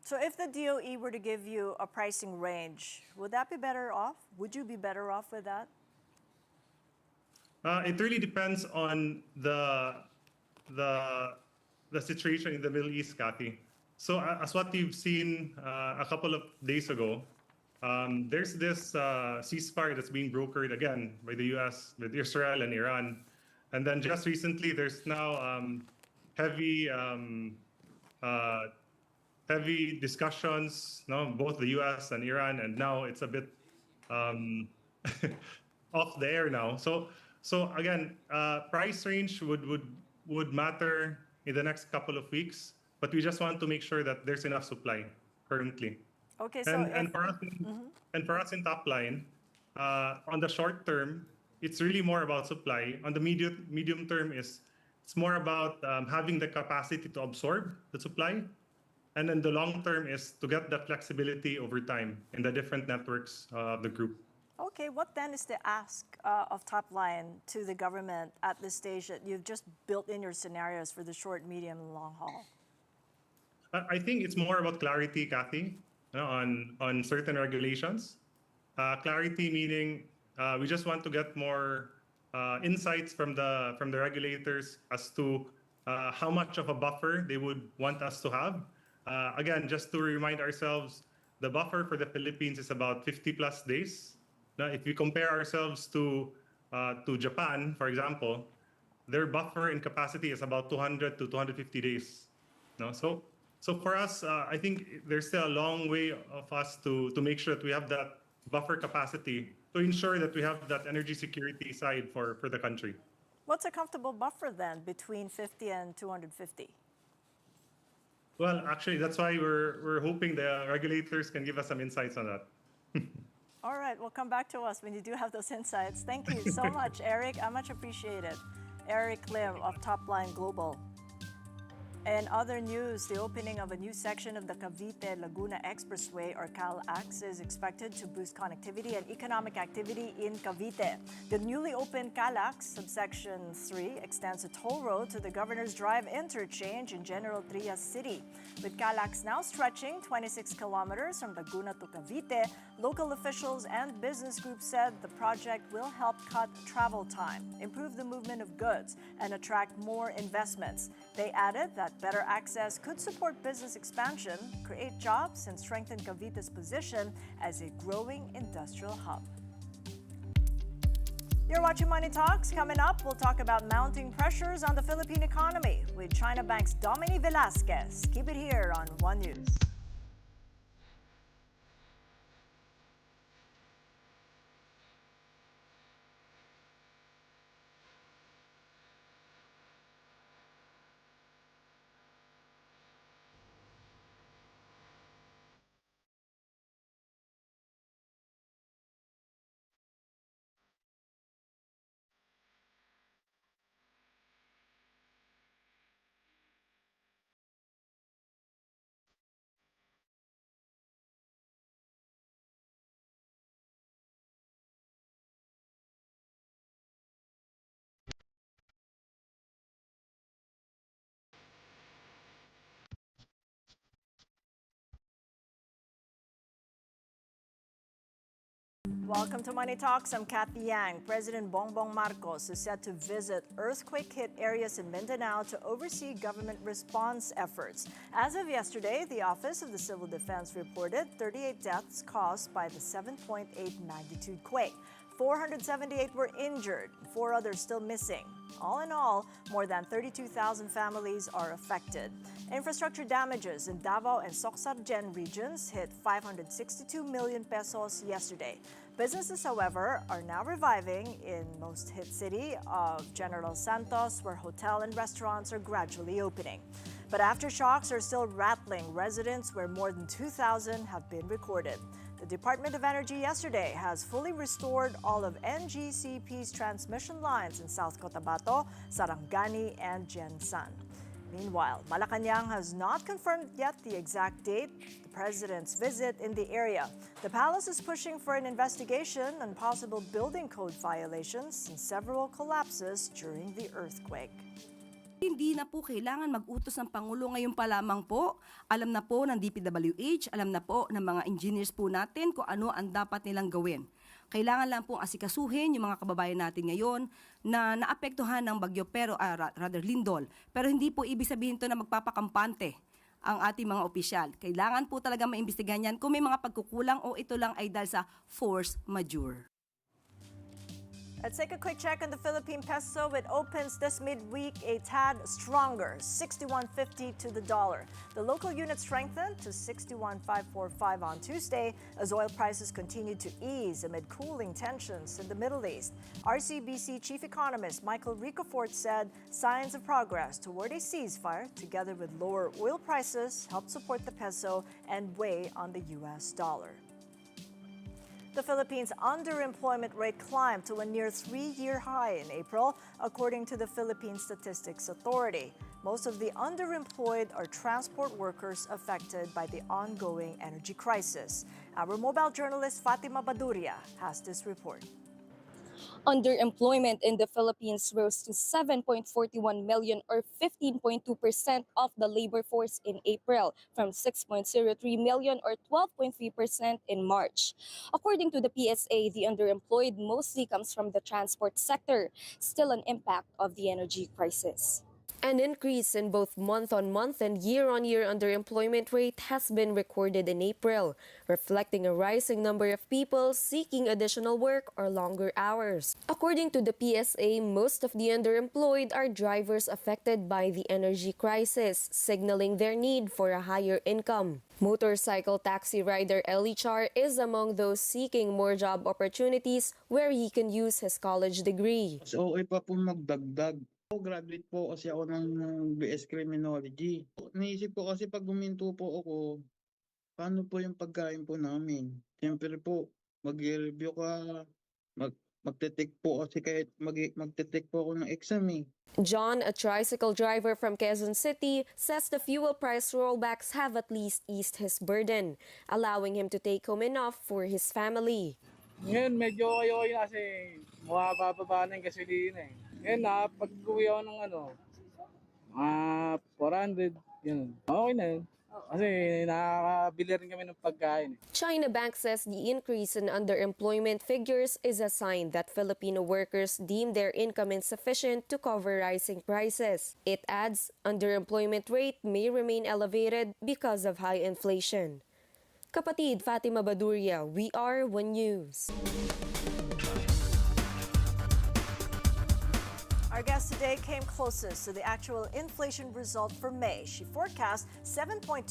[SPEAKER 16] So if the DOE were to give you a pricing range, would that be better off? Would you be better off with that?
[SPEAKER 17] It really depends on the situation in the Middle East, Kathy. So as what you've seen a couple of days ago, there's this ceasefire that's being brokered again by the U.S. with Israel and Iran, and then just recently there's now heavy discussions, no, both the U.S. and Iran, and now it's a bit off the air now. So again, price range would matter in the next couple of weeks, but we just want to make sure that there's enough supply currently.
[SPEAKER 16] Okay, so
[SPEAKER 17] and for us in top line, on the short term, it's really more about supply. On the medium term, it's more about having the capacity to absorb the supply, and then the long term is to get that flexibility over time in the different networks of the group.
[SPEAKER 16] Okay, what then is the ask of top line to the government at this stage that you've just built in your scenarios for the short, medium, and long haul?
[SPEAKER 17] I think it's more about clarity, Kathy, on certain regulations. Clarity meaning we just want to get more insights from the regulators as to how much of a buffer they would want us to have. Again, just to remind ourselves, the buffer for the Philippines is about 50 plus days. Now, if we compare ourselves to Japan, for example, their buffer in capacity is about 200 to 250 days. No, so for us, I think there's still a long way of us to make sure that we have that buffer capacity to ensure that we have that energy security side for the country.
[SPEAKER 16] What's a comfortable buffer then between 50 and 250?
[SPEAKER 17] Well, actually, that's why we're hoping the regulators can give us some insights on that.
[SPEAKER 16] All right, well, come back to us when you do have those insights. Thank you so much, Eric. I much appreciate it. Eric Lim of Top Line Global. In other news, the opening of a new section of the Cavite-Laguna Expressway, or CalAx, is expected to boost connectivity and economic activity in Cavite. The newly opened CalAx, subsection 3, extends a toll road to the Governor's Drive interchange in General Trias City. With CalAx now stretching 26 kilometers from Laguna to Cavite, local officials and business groups said the project will help cut travel time, improve the movement of goods, and attract more investments. They added that better access could support business expansion, create jobs, and strengthen Cavite's position as a growing industrial hub. You're watching Money Talks. Coming up, we'll talk about mounting pressures on the Philippine economy with China Bank's Dominique Velasquez. Keep it here on One News. Welcome to Money Talks. I'm Kathy Yang. President Bongbong Marcos is set to visit earthquake-hit areas in Mindanao to oversee government response efforts. As of yesterday, the Office of the Civil Defense reported 38 deaths caused by the 7.8 magnitude quake. 478 were injured, 4 others still missing. All in all, more than 32,000 families are affected. Infrastructure damages in Davao and Soxargen regions hit 562 million pesos yesterday. Businesses, however, are now reviving in most hit city of General Santos, where hotel and restaurants are gradually opening. But aftershocks are still rattling residents, where more than 2,000 have been recorded. The Department of Energy yesterday has fully restored all of NGCP's transmission lines in South Cotabato, Sarangani, and Jensan. Meanwhile, Malacanang has not confirmed yet the exact date the president's visit in the area. The palace is pushing for an investigation on possible building code violations and several collapses during the earthquake.
[SPEAKER 18] Hindi na po kailangan mag-utos ng Pangulo ngayon pa lamang po. Alam na po ng DPWH, alam na po ng mga engineers po natin kung ano ang dapat nilang gawin. Kailangan lang pong asikasuhin yung mga kababayan natin ngayon na naapektuhan ng bagyo pero rather lindol. Pero hindi po ibig sabihin to na magpapakampante ang ating mga opisyal. Kailangan po talaga maimbestigahan yan kung may mga pagkukulang o ito lang ay dahil sa force majeure.
[SPEAKER 16] Let's take a quick check on the Philippine peso. It opens this midweek a tad stronger, 61.50 to the dollar. The local unit strengthened to 61.545 on Tuesday as oil prices continued to ease amid cooling tensions in the Middle East. RCBC chief economist Michael Ricafort said signs of progress toward a ceasefire, together with lower oil prices, helped support the peso and weigh on the U.S. dollar. The Philippines' underemployment rate climbed to a near 3-year high in April, according to the Philippine Statistics Authority. Most of the underemployed are transport workers affected by the ongoing energy crisis. Our mobile journalist Fatima Baduria has this report.
[SPEAKER 6] Underemployment in the Philippines rose to 7.41 million or 15.2% of the labor force in April from 6.03 million or 12.3% in March. According to the PSA, the underemployed mostly comes from the transport sector, still an impact of the energy crisis. An increase in both month-on-month and year-on-year underemployment rate has been recorded in April, reflecting a rising number of people seeking additional work or longer hours. According to the PSA, most of the underemployed are drivers affected by the energy crisis, signaling their need for a higher income. Motorcycle taxi rider Eli Char is among those seeking more job opportunities where he can use his college degree.
[SPEAKER 19] So, okay pa po magdagdag. Graduate po kasi ako ng BS Criminology. Naisip ko kasi pag guminto po ako, paano po yung pagkain po namin? Siyempre po, mag-review ka, magte-take po kasi kahit magte-take po ako ng exam eh.
[SPEAKER 6] John, a tricycle driver from Quezon City, says the fuel price rollbacks have at least eased his burden, allowing him to take home enough for his family.
[SPEAKER 20] Ngayon, medyo kayo kasi mabababa na yung gasolina eh. Ngayon na, pag-uwi ako ng mga 400, yun. Okay na yun. Kasi nakakabili rin kami ng pagkain.
[SPEAKER 6] China Bank says the increase in underemployment figures is a sign that Filipino workers deem their income insufficient to cover rising prices. It adds underemployment rate may remain elevated because of high inflation. Kapatid Fatima Baduria, We Are One News.
[SPEAKER 16] Our guest today came closest to the actual inflation result for May. She forecast 7.2%.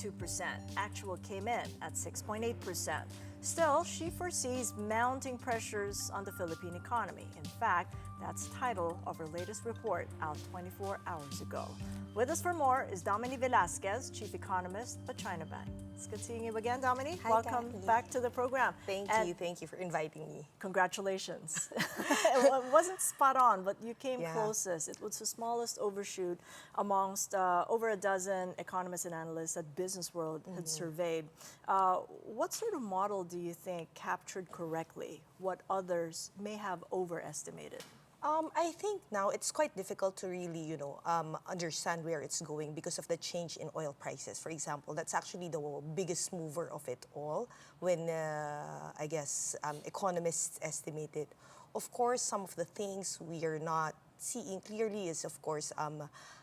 [SPEAKER 16] Actual came in at 6.8%. Still, she foresees mounting pressures on the Philippine economy. In fact, that's the title of her latest report out 24 hours ago. With us for more is Dominique Velasquez, Chief Economist at China Bank. It's good seeing you again, Dominique.
[SPEAKER 21] Hi,
[SPEAKER 16] Welcome
[SPEAKER 21] Kathy.
[SPEAKER 16] back to the program.
[SPEAKER 21] Thank you for inviting me.
[SPEAKER 16] Congratulations. It wasn't spot on, but you came
[SPEAKER 21] Yeah.
[SPEAKER 16] closest. It was the smallest overshoot amongst over a dozen economists and analysts that Business World had surveyed. What sort of model do you think captured correctly what others may have overestimated?
[SPEAKER 21] I think now it's quite difficult to really, understand where it's going because of the change in oil prices. For example, that's actually the biggest mover of it all when, I guess, economists estimate it. Of course, some of the things we are not seeing clearly is, of course,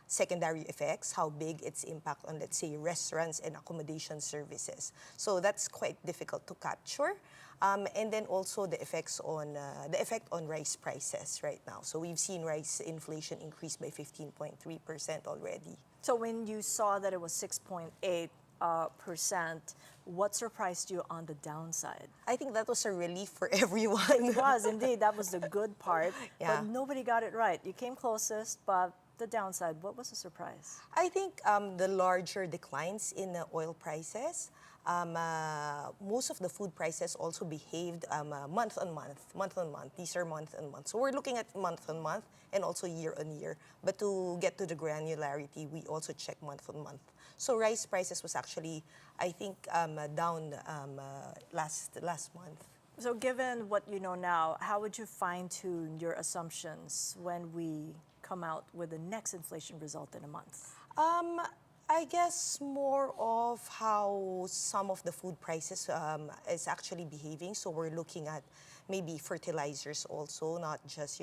[SPEAKER 21] secondary effects, how big its impact on, let's say, restaurants and accommodation services. So that's quite difficult to capture. And then also the effect on rice prices right now. So we've seen rice inflation increase by 15.3% already.
[SPEAKER 16] So when you saw that it was 6.8%, what surprised you on the downside?
[SPEAKER 21] I think that was a relief for everyone.
[SPEAKER 16] It was indeed. That was the good part.
[SPEAKER 21] Yeah.
[SPEAKER 16] But nobody got it right. You came closest, but the downside, what was the surprise?
[SPEAKER 21] I think the larger declines in the oil prices. Most of the food prices also behaved month on month. These are month on month. So we're looking at month on month and also year on year. But to get to the granularity, we also check month on month. So rice prices was actually, I think, down last month.
[SPEAKER 16] So given what you know now, how would you fine-tune your assumptions when we come out with the next inflation result in a month?
[SPEAKER 21] I guess more of how some of the food prices is actually behaving. So we're looking at maybe fertilizers also, not just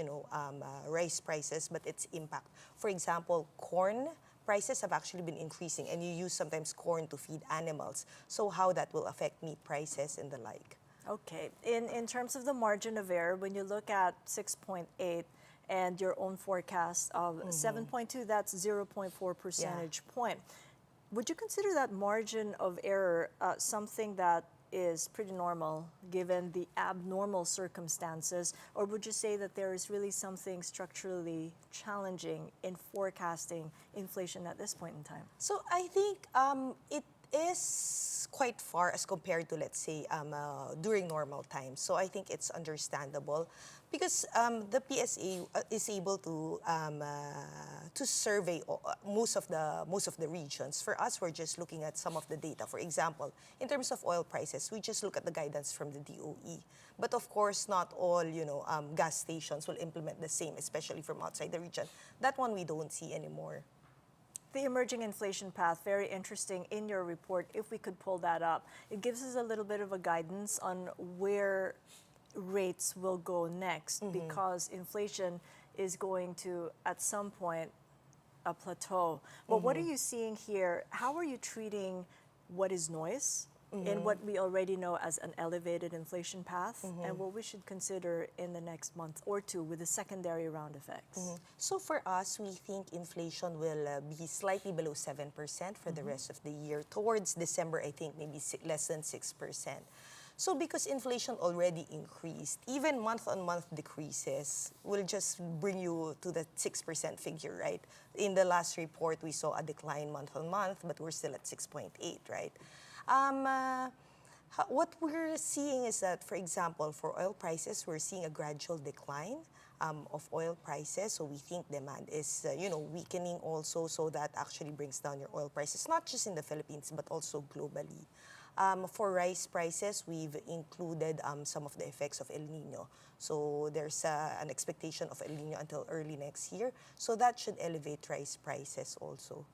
[SPEAKER 21] rice prices, but its impact. For example, corn prices have actually been increasing, and you use sometimes corn to feed animals. So how that will affect meat prices and the like.
[SPEAKER 16] Okay. In terms of the margin of error, when you look at 6.8 and your own forecast of 7.2, that's 0.4 percentage point. Would you consider that margin of error something that is pretty normal given the abnormal circumstances, or would you say that there is really something structurally challenging in forecasting inflation at this point in time?
[SPEAKER 21] So I think it is quite far as compared to, let's say, during normal times. So I think it's understandable because the PSA is able to survey most of the regions. For us, we're just looking at some of the data. For example, in terms of oil prices, we just look at the guidance from the DOE. But of course, not all gas stations will implement the same, especially from outside the region. That one we don't see anymore.
[SPEAKER 16] The emerging inflation path, very interesting in your report, if we could pull that up. It gives us a little bit of a guidance on where rates will go next because inflation is going to, at some point, a plateau. But what are you seeing here? How are you treating what is noise in what we already know as an elevated inflation path and what we should consider in the next month or two with the secondary round effects?
[SPEAKER 21] So for us, we think inflation will be slightly below 7% for the rest of the year. Towards December, I think maybe less than 6%. So because inflation already increased, even month-on-month decreases will just bring you to the 6% figure, right? In the last report, we saw a decline month-on-month, but we're still at 6.8, right? What we're seeing is that, for example, for oil prices, we're seeing a gradual decline of oil prices. So we think demand is, weakening also. So that actually brings down your oil prices, not just in the Philippines, but also globally. For rice prices, we've included some of the effects of El Nino. So there's an expectation of El Nino until early next year. So that should elevate rice prices also,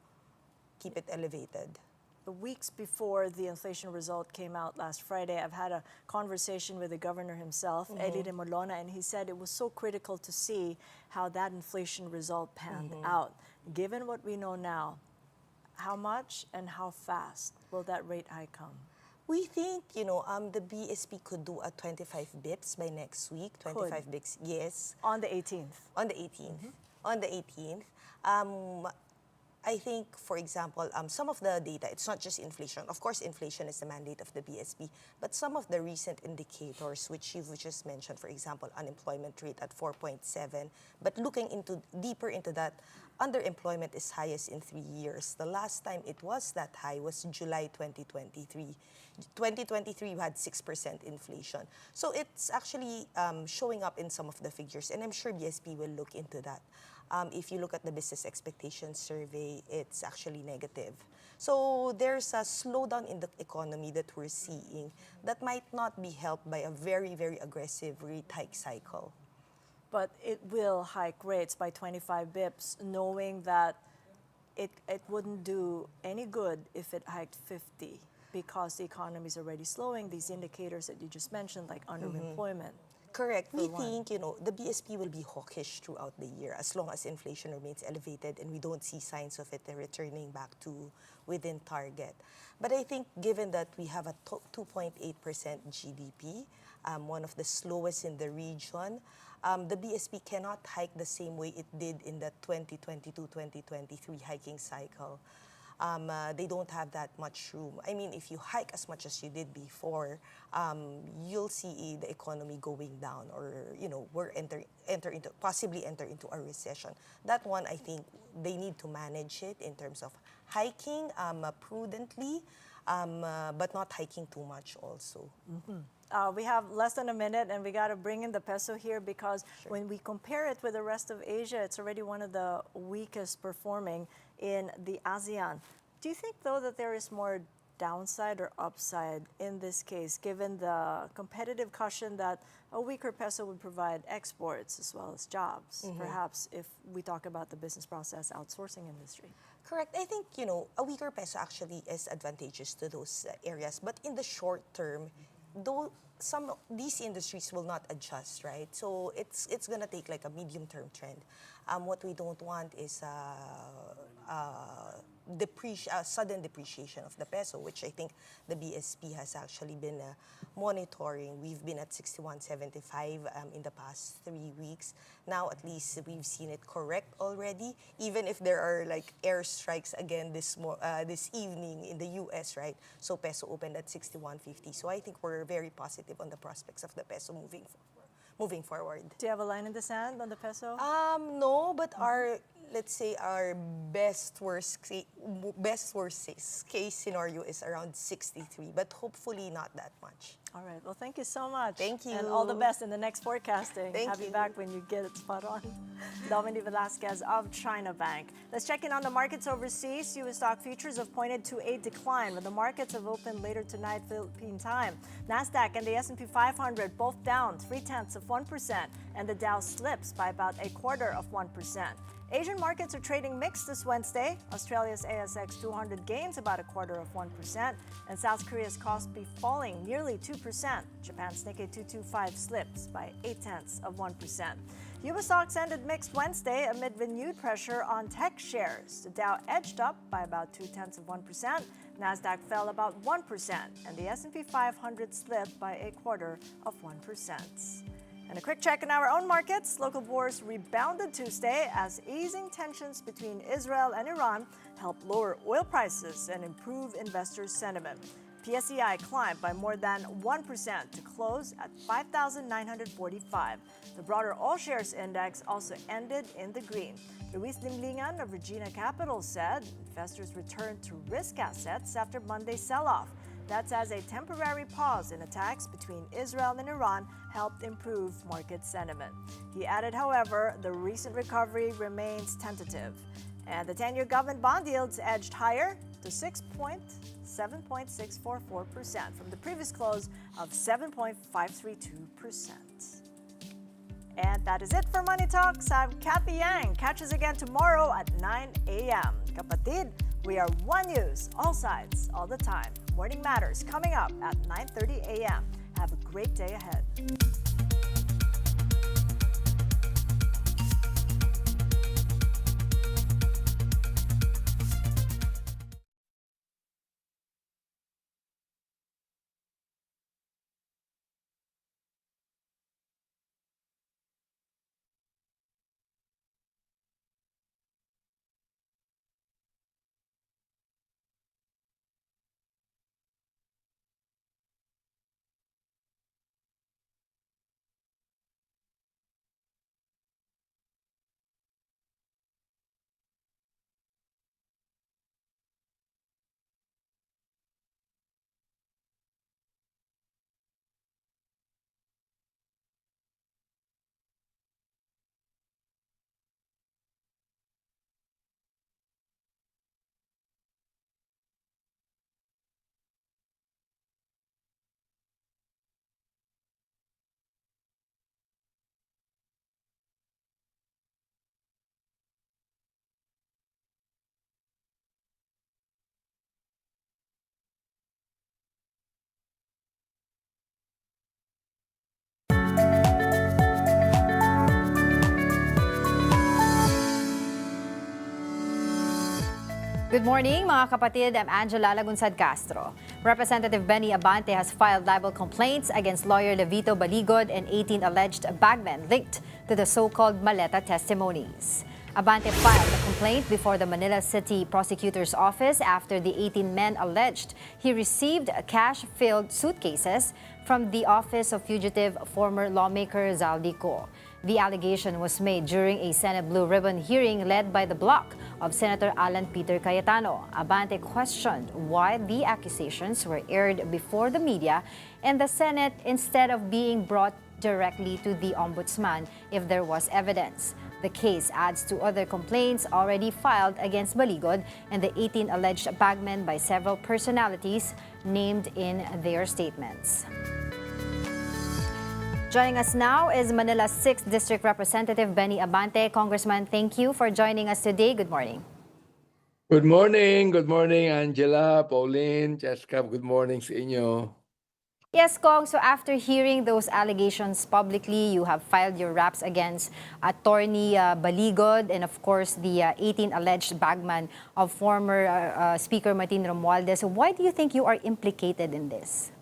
[SPEAKER 21] keep it elevated.
[SPEAKER 16] The weeks before the inflation result came out last Friday, I've had a conversation with the governor himself, Eli Remolona, and he said it was so critical to see how that inflation result panned out. Given what we know now, how much and how fast will that rate hike come?
[SPEAKER 21] We think, the BSP could do a 25 bips by next week. 25 bips, yes.
[SPEAKER 16] On the 18th?
[SPEAKER 21] On the 18th. On the 18th. I think, for example, some of the data, it's not just inflation. Of course, inflation is the mandate of the BSP, but some of the recent indicators, which you've just mentioned, for example, unemployment rate at 4.7, but looking deeper into that, underemployment is highest in 3 years. The last time it was that high was July 2023. 2023, we had 6% inflation. So it's actually showing up in some of the figures, and I'm sure BSP will look into that. If you look at the business expectations survey, it's actually negative. So there's a slowdown in the economy that we're seeing that might not be helped by a very, very aggressive rate hike cycle.
[SPEAKER 16] but it will hike rates by 25 bips, knowing that it wouldn't do any good if it hiked 50 because the economy is already slowing. These indicators that you just mentioned, like underemployment.
[SPEAKER 21] Correct. We
[SPEAKER 16] for one.
[SPEAKER 21] think, the BSP will be hawkish throughout the year as long as inflation remains elevated and we don't see signs of it returning back to within target. But I think given that we have a 2.8% GDP, one of the slowest in the region, the BSP cannot hike the same way it did in the 2022-2023 hiking cycle. They don't have that much room. I mean, if you hike as much as you did before, you'll see the economy going down, or we're possibly enter into a recession. That one, I think, they need to manage it in terms of hiking prudently, but not hiking too much also.
[SPEAKER 16] We have less than a minute, and we got to bring in the peso here because when we compare it with the rest of Asia, it's already one of the weakest performing in the ASEAN. Do you think, though, that there is more downside or upside in this case, given the competitive cushion that a weaker peso would provide exports as well as jobs, perhaps if we talk about the business process outsourcing industry?
[SPEAKER 21] Correct. I think, a weaker peso actually is advantageous to those areas. But in the short term, though these industries will not adjust, right? So it's gonna take like a medium-term trend. What we don't want is sudden depreciation of the peso, which I think the BSP has actually been monitoring. We've been at 61.75 in the past 3 weeks. Now, at least we've seen it correct already, even if there are like airstrikes again this evening in the US, right? So peso opened at 61.50. So I think we're very positive on the prospects of the peso moving forward.
[SPEAKER 16] Do you have a line in the sand on the peso?
[SPEAKER 21] No, but let's say our best worst case scenario is around 63, but hopefully not that much.
[SPEAKER 16] All right. Well, thank you so much.
[SPEAKER 21] Thank you.
[SPEAKER 16] And all the best in the next forecasting.
[SPEAKER 21] Thank
[SPEAKER 16] Have you
[SPEAKER 21] you.
[SPEAKER 16] back when you get it spot on. Dominique Velasquez of China Bank. Let's check in on the markets overseas. U.S. stock futures have pointed to a decline, but the markets have opened later tonight, Philippine time. NASDAQ and the S&P 500 both down 0.3%, and the Dow slips by about 0.25%. Asian markets are trading mixed this Wednesday. Australia's ASX 200 gains about 0.25%, and South Korea's Kospi falling nearly 2%. Japan's Nikkei 225 slips by 0.8%. U.S. stocks ended mixed Wednesday amid renewed pressure on tech shares. The Dow edged up by about 0.2%. NASDAQ fell about 1%, and the S&P 500 slipped by 0.25%. And a quick check in our own markets. Local bourse rebounded Tuesday as easing tensions between Israel and Iran helped lower oil prices and improve investor sentiment. PSEI climbed by more than 1% to close at 5,945. The broader all shares index also ended in the green. Luis Limlingan of Regina Capital said investors returned to risk assets after Monday's sell-off. That's as a temporary pause in attacks between Israel and Iran helped improve market sentiment. He added, however, the recent recovery remains tentative. And the 10-year government bond yields edged higher to 7.644% from the previous close of 7.532%. And that is it for Money Talks. I'm Kathy Yang. Catch us again tomorrow at 9 a.m. Kapatid, we are One News, all sides, all the time. Morning Matters coming up at 9:30 a.m. Have a great day ahead.
[SPEAKER 1] Good morning, mga kapatid. I'm Angela Lagunsad Castro. Representative Benny Abante has filed libel complaints against lawyer Levito Baligod and 18 alleged bagmen linked to the so-called Maleta testimonies. Abante filed the complaint before the Manila City Prosecutor's Office after the 18 men alleged he received cash-filled suitcases from the office of fugitive former lawmaker Zaldico. The allegation was made during a Senate Blue Ribbon hearing led by the bloc of Senator Alan Peter Cayetano. Abante questioned why the accusations were aired before the media and the Senate instead of being brought directly to the Ombudsman if there was evidence. The case adds to other complaints already filed against Baligod and the 18 alleged bagmen by several personalities named in their statements. Joining us now is Manila's 6th District Representative Benny Abante. Congressman, thank you for joining us today. Good morning.
[SPEAKER 4] Good morning. Good morning, Angela, Pauline, Jessica. Good morning sa inyo.
[SPEAKER 1] Yes, Kong. So after hearing those allegations publicly, you have filed your raps against Attorney Baligod and of course the 18 alleged bagman of former Speaker Martin Romualdez. So why do you think you are implicated in this?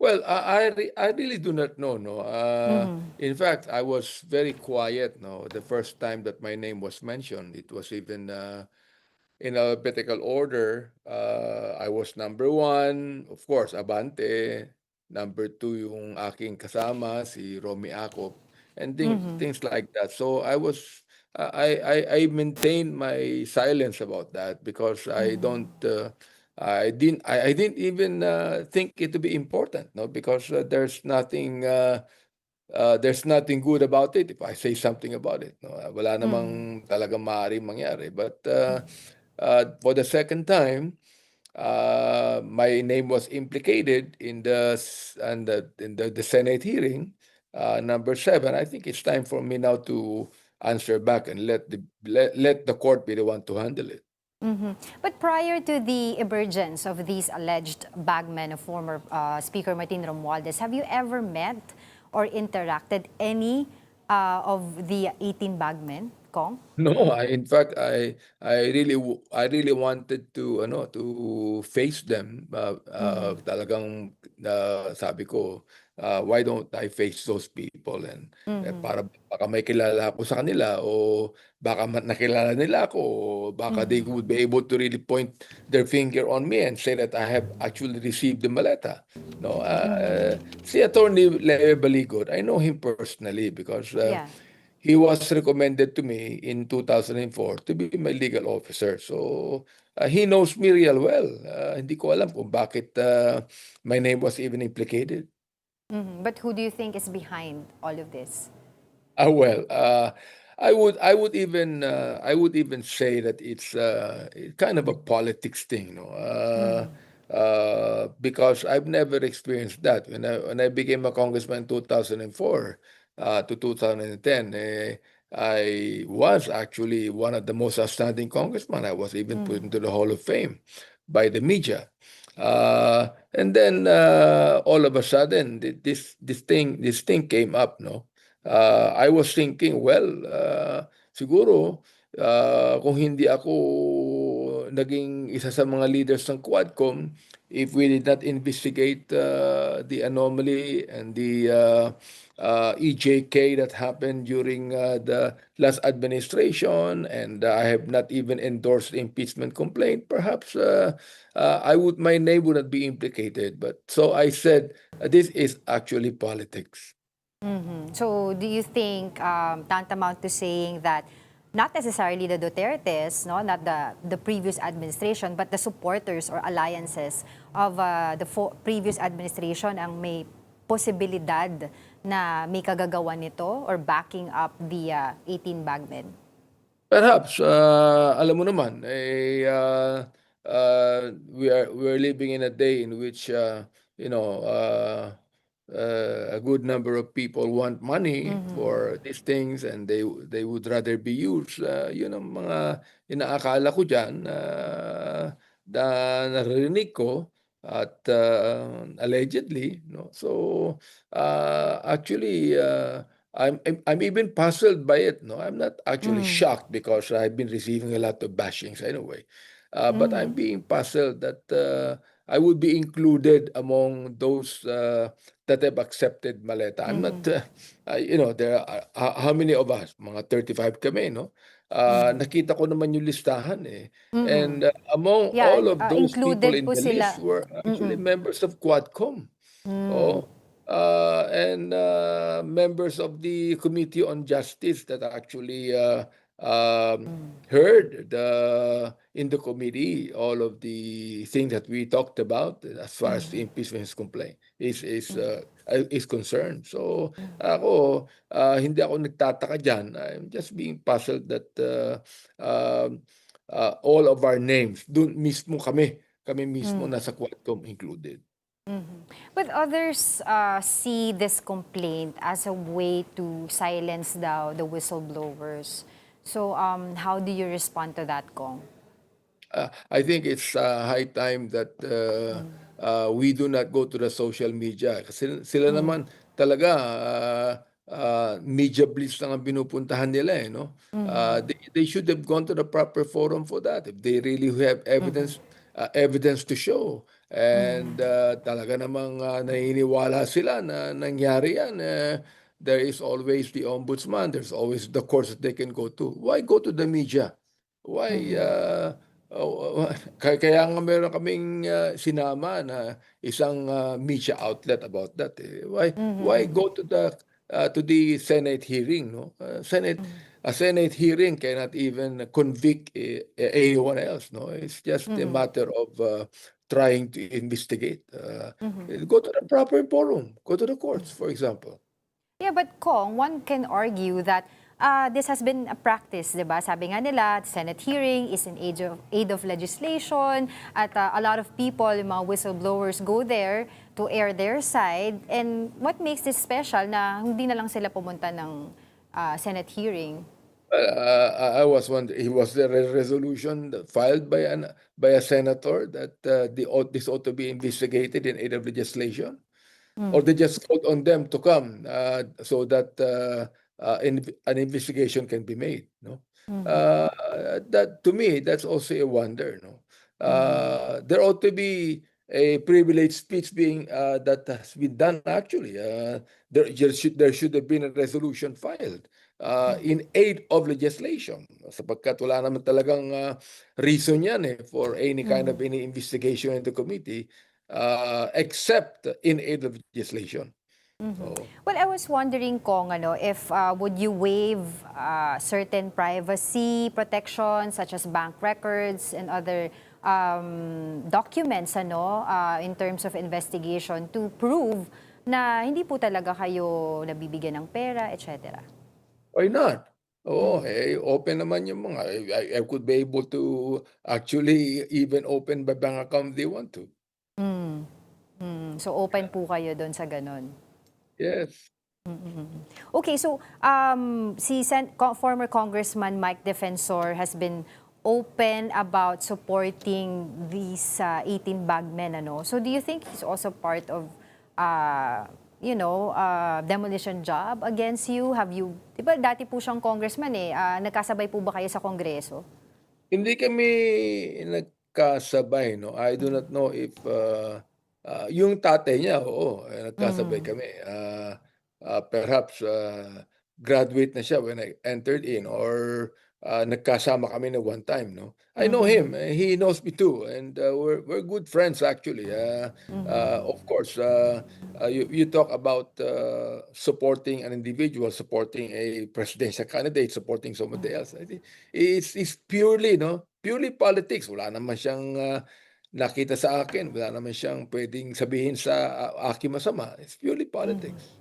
[SPEAKER 4] Well, I really do not know. No, in fact, I was very quiet. No, the first time that my name was mentioned, it was even in alphabetical order. I was number one, of course, Abante. Number two, yung aking kasama, si Romy Acop, and things like that. So I was, I maintained my silence about that because I don't. I didn't even think it to be important, no, because there's nothing good about it if I say something about it. No? Wala namang talagang maaaring mangyari. But for the second time, my name was implicated in the Senate hearing, number 7. I think it's time for me now to answer back and let the court be the one to handle it.
[SPEAKER 1] But prior to the emergence of these alleged bagmen of former Speaker Martin Romualdez, have you ever met or interacted any of the 18 bagmen, Kong?
[SPEAKER 4] No, in fact, I really wanted to to face them. Talagang sabi ko, why don't I face those people and para baka may kilala ako sa kanila o baka nakilala nila ako o baka they would be able to really point their finger on me and say that I have actually received the maleta. No, si Attorney Leo Baligod, I know him personally because he was recommended to me in 2004 to be my legal officer. So he knows me real well. Hindi ko alam kung bakit my name was even implicated.
[SPEAKER 1] But who do you think is behind all of this?
[SPEAKER 4] Well, I would even say that it's kind of a politics thing, no? Because I've never experienced that. When I became a congressman in 2004 to 2010, I was actually one of the most outstanding congressmen. I was even put into the Hall of Fame by the media. And then all of a sudden, this thing came up, no? I was thinking, well, siguro kung hindi ako naging isa sa mga leaders ng Quadcom, if we did not investigate the anomaly and the EJK that happened during the last administration, and I have not even endorsed the impeachment complaint, perhaps my name would not be implicated. But so I said, this is actually politics.
[SPEAKER 1] So do you think tantamount to saying that not necessarily the Dutertes, no, not the previous administration, but the supporters or alliances of the previous administration ang may posibilidad na may kagagawa nito or backing up the 18 bagmen?
[SPEAKER 4] Perhaps, alam mo naman, we're living in a day in which you know a good number of people want money for these things and they would rather be used. Yun ang mga inaakala ko diyan na naririnig ko at allegedly, no. So actually I'm even puzzled by it. No, I'm not actually shocked because I've been receiving a lot of bashings anyway. But I'm being puzzled that I would be included among those that have accepted maleta. I'm not, there are, how many of us? Mga 35 kami, no? Nakita ko naman yung listahan eh. And among
[SPEAKER 1] Yeah,
[SPEAKER 4] all of those people
[SPEAKER 1] included
[SPEAKER 4] in
[SPEAKER 1] po
[SPEAKER 4] the list
[SPEAKER 1] sila.
[SPEAKER 4] were actually members of Quadcom. Oh, and members of the Committee on Justice that actually heard in the committee all of the things that we talked about as far as the impeachment complaint is concerned. So ako, hindi ako nagtataka dyan. I'm just being puzzled that all of our names, dun mismo kami mismo nasa Quadcom included.
[SPEAKER 1] But others see this complaint as a way to silence the whistleblowers. So how do you respond to that, Kong?
[SPEAKER 4] I think it's high time that we do not go to the social media. Kasi sila naman talaga media blitz lang ang pinupuntahan nila eh, no? They should have gone to the proper forum for that if they really have evidence to show. And talaga namang naniniwala sila na nangyari yan. There is always the ombudsman. There's always the courts that they can go to. Why go to the media? Why kaya nga meron kaming sinama na isang media outlet about that eh. Why go to the Senate hearing, no? A Senate hearing cannot even convict anyone else, no? It's just a matter of trying to investigate. Go to the proper forum, go to the courts, for example.
[SPEAKER 1] Yeah, but Kong, one can argue that this has been a practice, di ba? Sabi nga nila, Senate hearing is an aid of legislation at a lot of people, yung mga whistleblowers, go there to air their side. And what makes this special na hindi na lang sila pumunta ng Senate hearing?
[SPEAKER 4] I was wondering, was there a resolution filed by a senator that this ought to be investigated in aid of legislation? Or they just called on them to come so that an investigation can be made. No, that to me that's also a wonder. No, there ought to be a privileged speech being that has been done. Actually, there should have been a resolution filed in aid of legislation. Sapagkat wala naman talagang reason yan for any kind of any investigation in the committee. Except in aid of legislation.
[SPEAKER 1] Well, I was wondering, Kong, if would you waive certain privacy protections such as bank records and other documents in terms of investigation to prove na hindi po talaga kayo nabibigyan ng pera, etc.
[SPEAKER 4] Why not? Open naman yung mga. I could be able to actually even open my bank account if they want to.
[SPEAKER 1] So open po kayo doon sa ganon.
[SPEAKER 4] Yes.
[SPEAKER 1] Okay, so si former Congressman Mike Defensor has been open about supporting these 18 bagmen. So do you think he's also part of demolition job against you? Have you, diba dati po siyang congressman nagkasabay po ba kayo sa Kongreso?
[SPEAKER 4] Hindi kami nagkasabay, no? I do not know if yung tatay niya, nagkasabay kami. Perhaps graduate na siya when I entered in or nagkasama kami na one time, no? I know him, he knows me too, and we're good friends actually. Of course, you talk about supporting an individual, supporting a presidential candidate, supporting somebody else. I think it's purely, purely politics. Wala naman siyang nakita sa akin, wala naman siyang pwedeng sabihin sa aking masama. It's purely politics.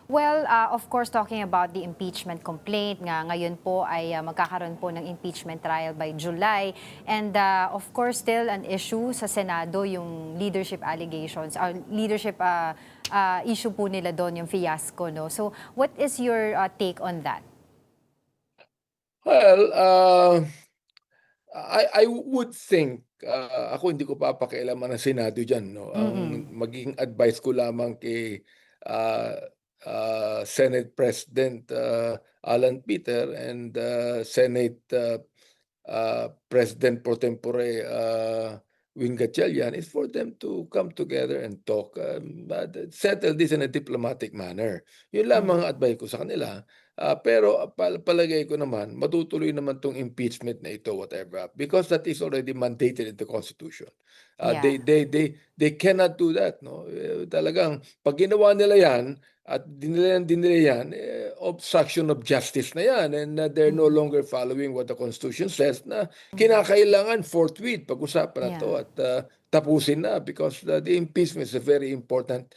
[SPEAKER 1] Well, of course, talking about the impeachment complaint, ngayon po ay magkakaroon po ng impeachment trial by July. And of course, still an issue sa Senado yung leadership allegations, leadership issue po nila doon, yung fiasco. No? So what is your take on that?
[SPEAKER 4] Well, I would think, ako hindi ko papakialaman ng Senado dyan. No? Ang magiging advice ko lamang kay Senate President Alan Peter and Senate President pro tempore Win Gatchalian is for them to come together and talk, settle this in a diplomatic manner. Yun lamang ang advice ko sa kanila. Pero palagay ko naman, matutuloy naman tong impeachment na ito, whatever, because that is already mandated in the Constitution.
[SPEAKER 1] Yeah.
[SPEAKER 4] They cannot do that, no? Talagang pag ginawa nila yan at dinila yan, obstruction of justice na yan, and they're no longer following what the Constitution says, na kinakailangan forthwith pag-usapan na to at tapusin na, because the impeachment is a very important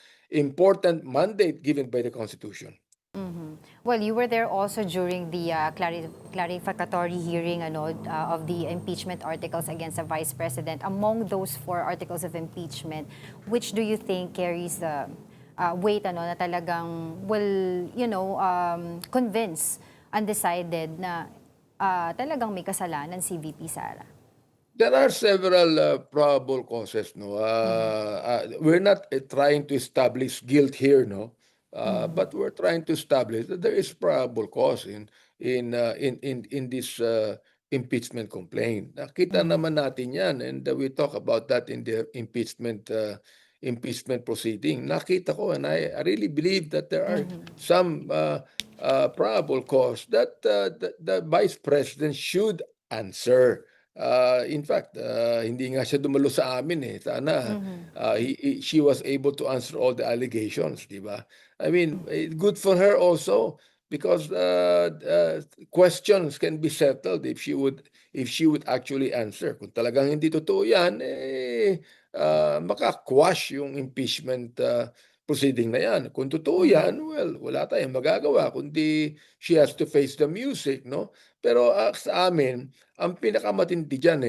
[SPEAKER 4] mandate given by the Constitution.
[SPEAKER 1] Well, you were there also during the clarificatory hearing of the impeachment articles against the Vice President. Among those 4 articles of impeachment, which do you think carries the weight na talagang will, convince undecided na talagang may kasalanan si VP Sara?
[SPEAKER 4] There are several probable causes, no. We're not trying to establish guilt here, no. But we're trying to establish that there is probable cause in this impeachment complaint. Nakita naman natin yan, and we talk about that in the impeachment proceeding. Nakita ko, and I really believe that there are some probable cause that the Vice President should answer. In fact, hindi nga siya dumalo sa amin eh. Sana she was able to answer all the allegations, di ba? I mean, good for her also, because questions can be settled if she would actually answer. Kung talagang hindi totoo yan, maka-quash yung impeachment proceeding na yan. Kung totoo yan, well, wala tayong magagawa kundi she has to face the music, no? Pero sa amin, ang pinakamatindi dyan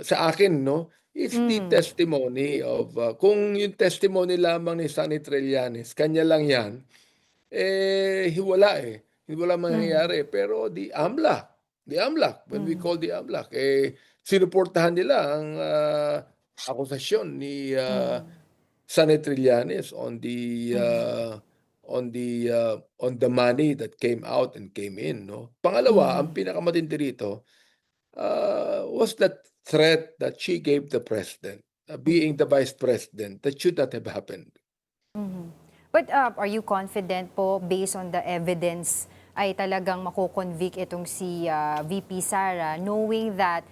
[SPEAKER 4] sa akin, no, it's the testimony of, kung yung testimony lamang ni Sonny Trillanes, kanya lang yan, wala wala mangyayari. Pero the AMLAC, when we call the AMLAC, sinuportahan nila ang akusasyon ni Sonny Trillanes on the money that came out and came in, no? Pangalawa, ang pinakamatindi rito was that threat that she gave the president, being the vice president, that should not have happened.
[SPEAKER 1] But are you confident po, based on the evidence, ay talagang mako-convict itong si VP Sara, knowing that,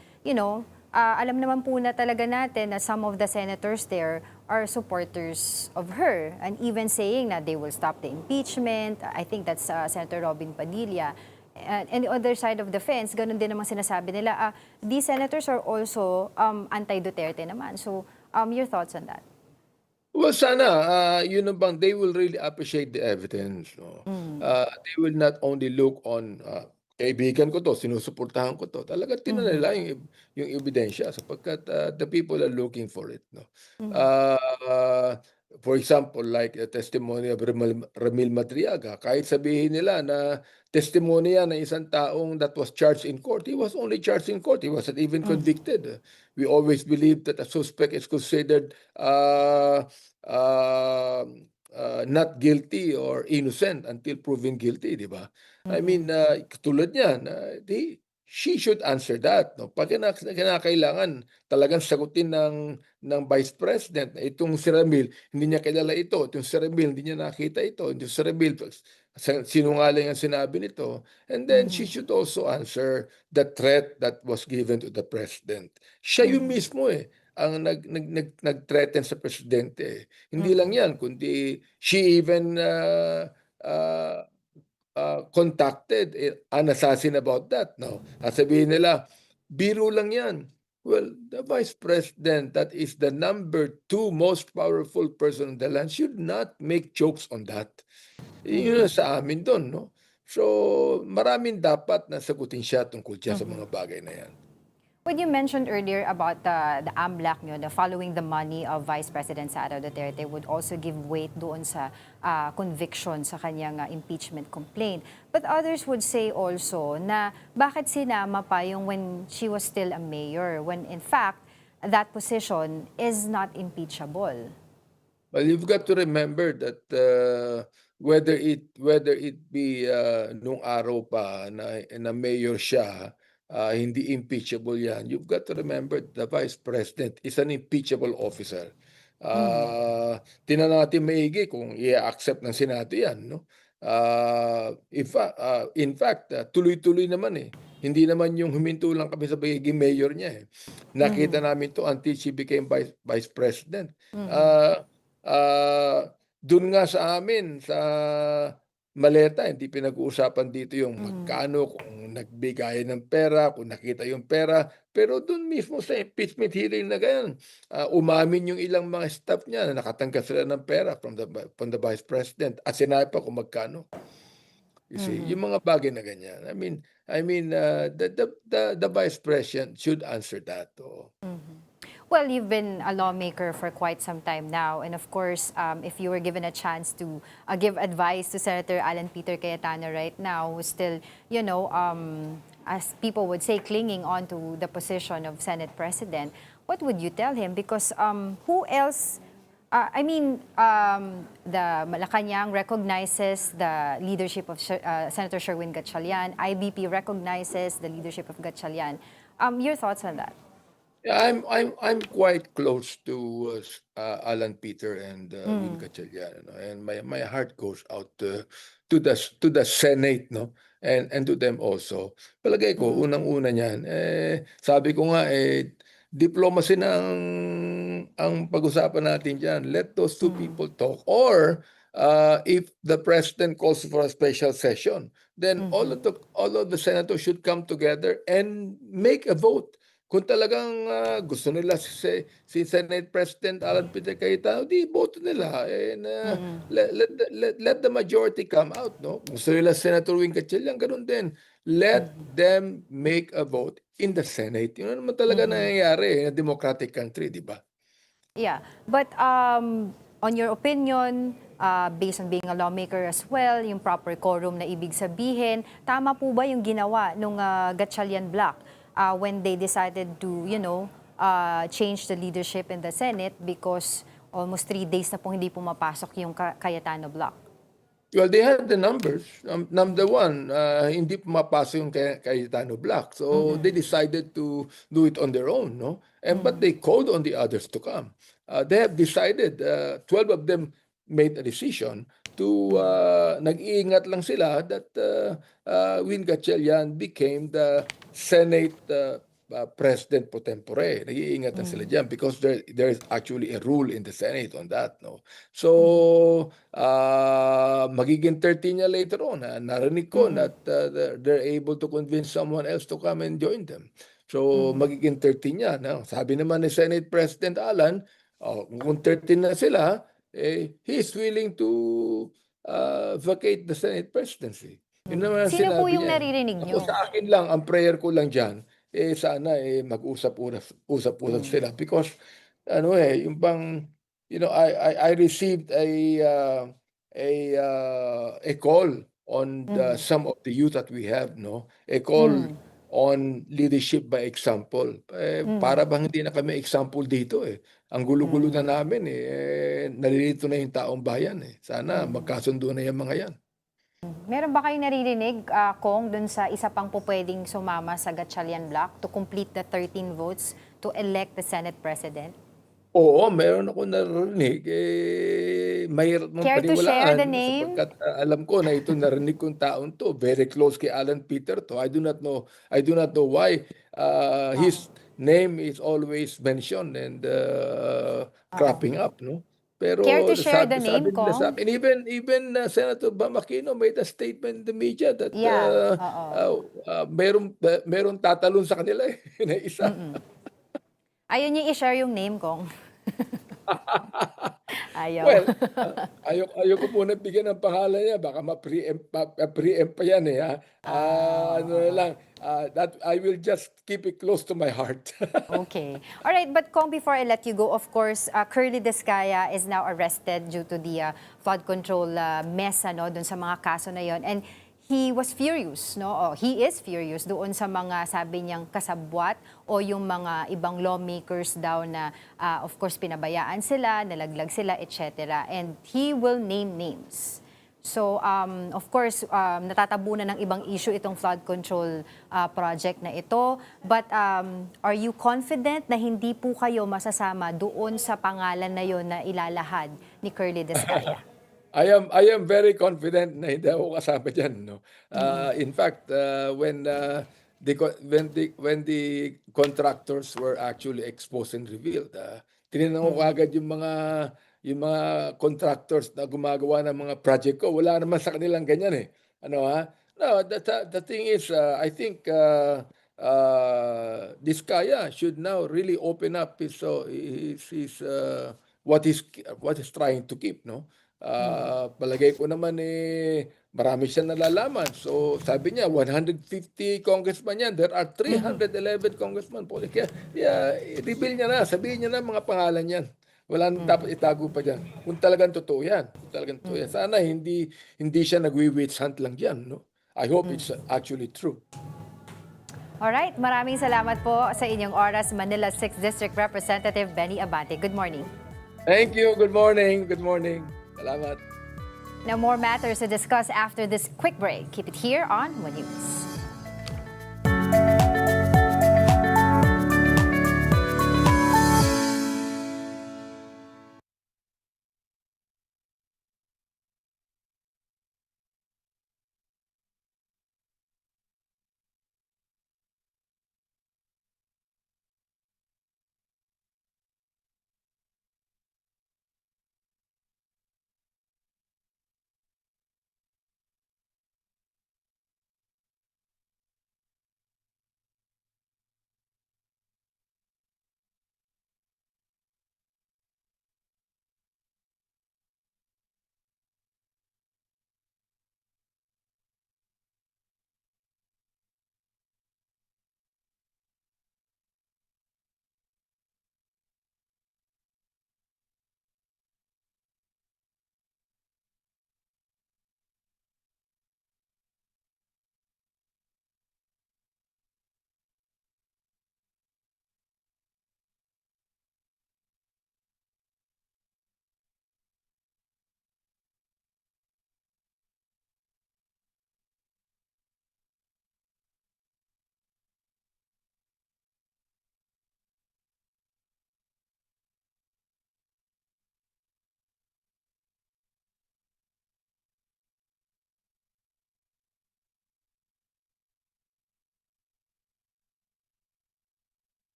[SPEAKER 1] alam naman po na talaga natin na some of the senators there are supporters of her, and even saying that they will stop the impeachment. I think that's Senator Robin Padilla. And the other side of the fence, ganun din naman sinasabi nila, these senators are also anti-Duterte naman. So, your thoughts on that?
[SPEAKER 4] Well, sana, they will really appreciate the evidence, no? They will not only look on, kaibigan ko to, sinusuportahan ko to. Talaga tinanong nila yung ebidensya, sapagkat the people are looking for it, no? For example, like the testimony of Ramil Matriaga, kahit sabihin nila na testimony yan ng isang taong that was charged in court, he was only charged in court, he wasn't even convicted. We always believe that a suspect is considered not guilty or innocent until proven guilty, di ba? I mean, tulad niyan, she should answer that, no? Pag kinakailangan talagang sagutin ng Vice President na itong si Ramil, hindi niya kilala ito, itong si Ramil, hindi niya nakita ito, itong si Ramil, sinungaling ang sinabi nito, and then she should also answer the threat that was given to the President. Siya yung mismo ang nag-threaten sa Presidente. Hindi lang yan, kundi she even contacted an assassin about that. No? At sabihin nila, biro lang yan. Well, the Vice President, that is the number 2 most powerful person in the land, should not make jokes on that. Yun sa amin doon, no? So, maraming dapat na sagutin siya tungkol siya sa mga bagay na yan.
[SPEAKER 1] When you mentioned earlier about the AMLAC, the following the money of Vice President Sara Duterte would also give weight doon sa conviction sa kanyang impeachment complaint. But others would say also na bakit sinama pa yung when she was still a mayor, when in fact, that position is not impeachable.
[SPEAKER 4] Well, you've got to remember that whether it be nung araw pa na mayor siya, hindi impeachable yan. You've got to remember the Vice President is an impeachable officer. Tingnan natin maigi kung i-accept ng Senado yan, no? In fact, tuloy-tuloy naman eh. Hindi naman yung huminto lang kami sa pagiging mayor niya eh. Nakita namin to until she became Vice President. Doon nga sa amin, sa maleta, hindi pinag-uusapan dito yung magkano, kung nagbigay ng pera, kung nakita yung pera. Pero doon mismo sa impeachment hearing na ganyan, umamin yung ilang mga staff niya na nakatanggap sila ng pera from the Vice President at sinabi pa kung magkano. You see, yung mga bagay na ganyan. The Vice President should answer that.
[SPEAKER 1] Well, you've been a lawmaker for quite some time now. And of course, if you were given a chance to give advice to Senator Alan Peter Cayetano right now, who's still, as people would say, clinging on to the position of Senate President, what would you tell him? Because who else, the Malacanang recognizes the leadership of Senator Sherwin Gatchalian. IBP recognizes the leadership of Gatchalian. Your thoughts on that?
[SPEAKER 4] Yeah, I'm quite close to Alan Peter and Win Gatchalian, and my heart goes out to the Senate, no, and to them also. Palagay ko unang-una niyan, sabi ko nga diplomacy na ang pag-usapan natin diyan. Let those two people talk, or if the president calls for a special session, then all of the senators should come together and make a vote. Kung talagang gusto nila si Senate President Alan Peter Cayetano, di boto nila. And let the majority come out, no? Gusto nila Senator Win Gatchalian, ganun din. Let them make a vote in the Senate. Yun naman talaga nangyayari in a democratic country, di ba?
[SPEAKER 1] Yeah, but on your opinion, based on being a lawmaker as well, yung proper quorum na ibig sabihin, tama po ba yung ginawa nung Gatchalian block when they decided to, change the leadership in the Senate because almost 3 days na po hindi pumapasok yung Cayetano block?
[SPEAKER 4] Well, they had the numbers. Number one, hindi pumapasok yung Cayetano block. So they decided to do it on their own, no? But they called on the others to come. They have decided, 12 of them made a decision to, nag-iingat lang sila that Win Gatchalian became the Senate President pro tempore. Nag-iingatan sila dyan because there is actually a rule in the Senate on that, no? So magiging 13 niya later on. Narinig ko that they're able to convince someone else to come and join them. So magiging 13 niya. No? Sabi naman ni Senate President Alan, kung 13 na sila, he's willing to vacate the Senate presidency. Yun naman ang
[SPEAKER 1] Sino po
[SPEAKER 4] sinabi
[SPEAKER 1] yung
[SPEAKER 4] niya.
[SPEAKER 1] naririnig nyo?
[SPEAKER 4] Ako sa akin lang, ang prayer ko lang dyan, sana mag-usap-usap sila. Because, yung bang, I received a call on some of the youth that we have, no? A call on leadership by example. Para bang hindi na kami example dito eh. Ang gulo-gulo na namin nalilito na yung taong bayan eh. Sana magkasundo na yung mga yan.
[SPEAKER 1] Meron ba kayong naririnig, Kong, dun sa isa pang pupwedeng sumama sa Gatchalian block to complete the 13 votes to elect the Senate President?
[SPEAKER 4] Oo, meron ako narinig. Mahirap mong
[SPEAKER 1] Care to share
[SPEAKER 4] paniwalaan
[SPEAKER 1] the name?
[SPEAKER 4] sapagkat alam ko na ito narinig kong taon to. Very close kay Alan Peter to. I do not know why his name is always mentioned and cropping up, no? Pero
[SPEAKER 1] Care to share the
[SPEAKER 4] sabi
[SPEAKER 1] name,
[SPEAKER 4] nila sa
[SPEAKER 1] Kong?
[SPEAKER 4] akin, even Senator Bamakino made a statement in the media that
[SPEAKER 1] Yeah,
[SPEAKER 4] meron tatalon sa kanila na isa.
[SPEAKER 1] Ayaw niyo i-share yung name, Kong. Ayaw.
[SPEAKER 4] Well, ayoko muna bigyan ng pangalan niya. Baka ma-preempt pa yan eh. That I will just keep it close to my heart.
[SPEAKER 1] Okay. All right, but Kong, before I let you go, of course, Curly Descaya is now arrested due to the flood control mess dun sa mga kaso na yon. And he was furious, no? He is furious doon sa mga sabi niyang kasabwat o yung mga ibang lawmakers daw na of course pinabayaan sila, nalaglag sila, etc. And he will name names. So, of course, natatabunan ng ibang issue itong flood control project na ito. But are you confident na hindi po kayo masasama doon sa pangalan na yon na ilalahad ni Curly Descaya?
[SPEAKER 4] I am very confident na hindi ako kasama diyan, no. In fact, when the contractors were actually exposed and revealed, tinignan ko kaagad yung mga contractors na gumagawa ng mga project ko. Wala naman sa kanilang ganyan eh. Ano ha? No, the thing is, I think this Kaya should now really open up what he's trying to keep, no? Palagay ko naman marami siyang nalalaman. So sabi niya 150 congressman yan. There are 311 congressman po. Kaya reveal niya na, sabihin niya na mga pangalan yan. Wala nang dapat itago pa diyan. Kung talagang totoo yan. Kung talagang totoo yan. Sana hindi siya nagwi-witch hunt lang diyan, no? I hope it's actually true.
[SPEAKER 1] Alright, maraming salamat po sa inyong oras, Manila 6th District Representative Benny Abante. Good morning.
[SPEAKER 4] Thank you. Good morning. Good morning. Salamat.
[SPEAKER 1] Now, more matters to discuss after this quick break. Keep it here on One News.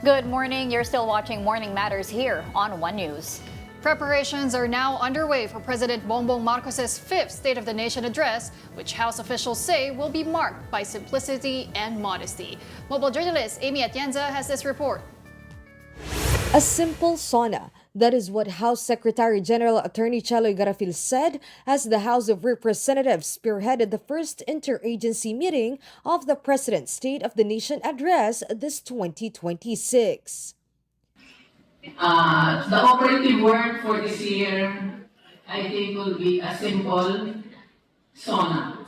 [SPEAKER 2] Good morning. You're still watching Morning Matters here on One News.
[SPEAKER 3] Preparations are now underway for President Bongbong Marcos's fifth State of the Nation address, which House officials say will be marked by simplicity and modesty. Mobile journalist Amy Atienza has this report.
[SPEAKER 22] A simple sauna. That is what House Secretary General Attorney Chaloy Garafil said as the House of Representatives spearheaded the first interagency meeting of the President's State of the Nation address this 2026.
[SPEAKER 23] The operative word for this year, I think, will be a simple sauna,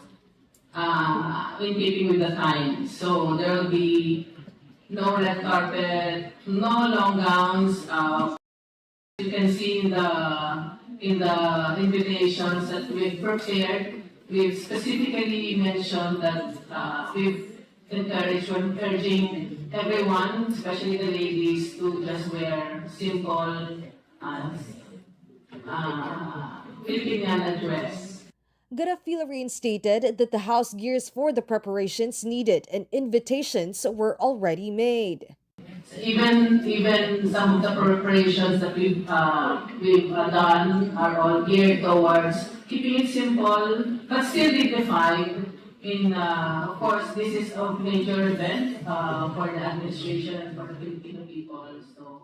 [SPEAKER 23] in keeping with the time. So there will be no red carpet, no long gowns. You can see in the invitations that we've prepared, we've specifically mentioned that we're encouraging everyone, especially the ladies, to just wear simple Filipiniana dress.
[SPEAKER 22] Garafil reinstated that the House gears for the preparations needed and invitations were already made.
[SPEAKER 23] Even some of the preparations that we've done are all geared towards keeping it simple but still dignified, Of course, this is a major event for the administration, for the Filipino people. So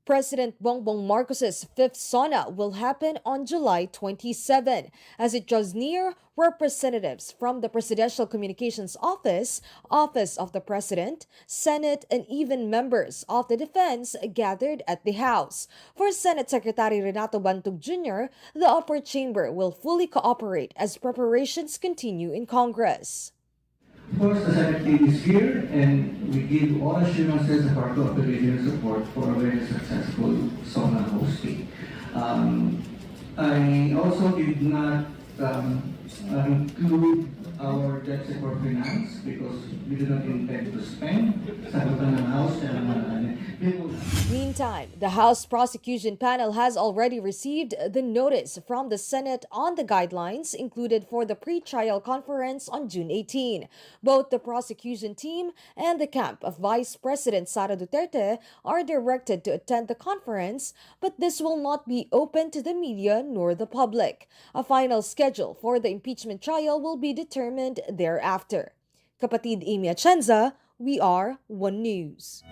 [SPEAKER 22] President Bongbong Marcos's fifth sauna will happen on July 27. As it draws near, representatives from the Presidential Communications Office, Office of the President, Senate, and even members of the Defense gathered at the House. For Senate Secretary Renato Bantug Jr., the upper chamber will fully cooperate as preparations continue in Congress.
[SPEAKER 7] Of course, the Senate team is here, and we give all assurances of our cooperation and support for a very successful sauna hosting. I also did not include our debt for finance because we do not intend to spend. Sagutan ng House
[SPEAKER 22] Meantime, the House Prosecution Panel has already received the notice from the Senate on the guidelines included for the pre-trial conference on June 18. Both the prosecution team and the camp of Vice President Sara Duterte are directed to attend the conference, but this will not be open to the media nor the public. A final schedule for the impeachment trial will be determined thereafter. Kapatid Amy Atienza, we are One News.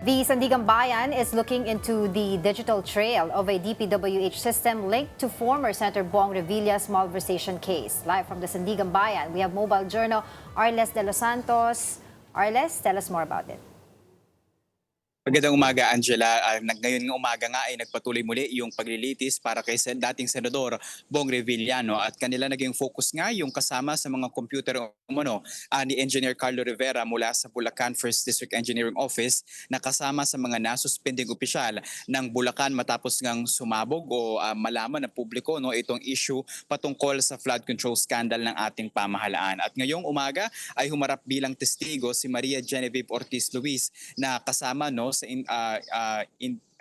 [SPEAKER 1] The Sandigan Bayan is looking into the digital trail of a DPWH system linked to former Senator Bong Revilla's malversation case. Live from the Sandigan Bayan, we have mobile journal Arles de los Santos. Arles, tell us more about it.
[SPEAKER 8] Magandang umaga, Angela. Ngayon ng umaga nga ay nagpatuloy muli yung paglilitis para kay dating Senador Bong Revilla, no? At kanila naging focus nga yung kasama sa mga computer ni Engineer Carlo Rivera mula sa Bulacan First District Engineering Office na kasama sa mga nasuspending opisyal ng Bulacan matapos ngang sumabog o malaman ng publiko itong issue patungkol sa flood control scandal ng ating pamahalaan. At ngayong umaga ay humarap bilang testigo si Maria Genevieve Ortiz Luis na kasama sa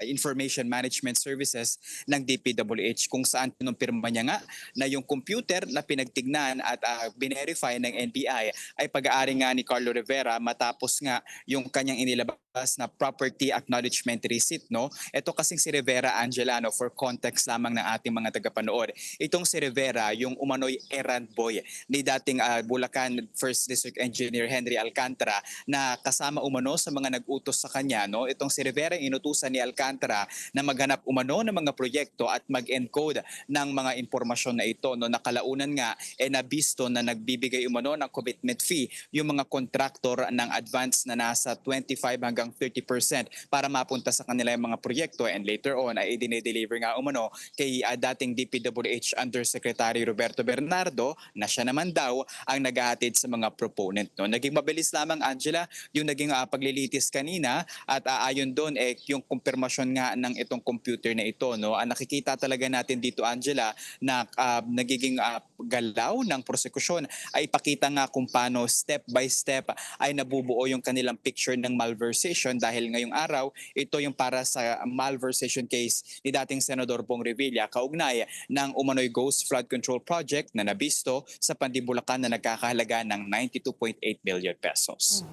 [SPEAKER 8] Information Management Services ng DPWH kung saan pinumpirma niya nga na yung computer na pinagtignan at binerify ng NBI ay pag-aari nga ni Carlo Rivera matapos nga yung kanyang inilabas na property acknowledgement receipt. Ito kasing si Rivera, Angela, for context lamang ng ating mga tagapanood. Itong si Rivera, yung umano'y errand boy ni dating Bulacan First District Engineer Henry Alcantara na kasama umano sa mga nag-utos sa kanya. Itong si Rivera, inutusan ni Alcantara na maghanap umano ng mga proyekto at mag-encode ng mga impormasyon na ito. Nakalaunan nga nabisto na nagbibigay umano ng commitment fee yung mga kontraktor ng advance na nasa 25 hanggang 30% para mapunta sa kanila yung mga proyekto, and later on ay dinedeliver nga umano kay dating DPWH Undersecretary Roberto Bernardo na siya naman daw ang naghahatid sa mga proponent. Naging mabilis lamang, Angela, yung naging paglilitis kanina at ayon doon yung kumpirmasyon nga ng itong computer na ito. Nakikita talaga natin dito, Angela, na nagiging galaw ng prosekusyon ay pakita nga kung paano step by step ay nabubuo yung kanilang picture ng malversation dahil ngayong araw ito yung para sa malversation case ni dating Senador Bong Revilla kaugnay ng umano'y Ghost Flood Control Project na nabisto sa Pandibulacan na nagkakahalaga ng 92.8 billion pesos.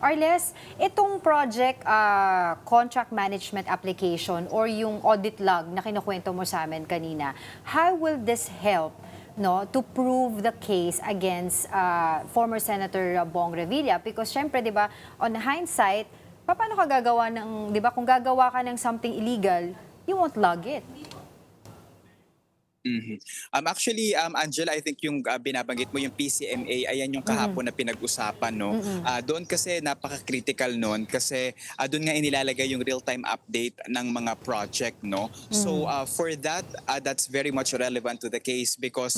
[SPEAKER 1] Arles, itong project contract management application or yung audit log na kinukwento mo sa amin kanina, how will this help to prove the case against former Senator Bong Revilla? Because syempre, 'di ba, on hindsight, paano ka gagawa ng, 'di ba, kung gagawa ka ng something illegal, you won't log it.
[SPEAKER 8] Actually, Angela, I think yung binabanggit mo yung PCMA, ayan yung kahapon na pinag-usapan. Doon kasi napaka-critical noon kasi doon nga inilalagay yung real-time update ng mga project. So for that, that's very much relevant to the case because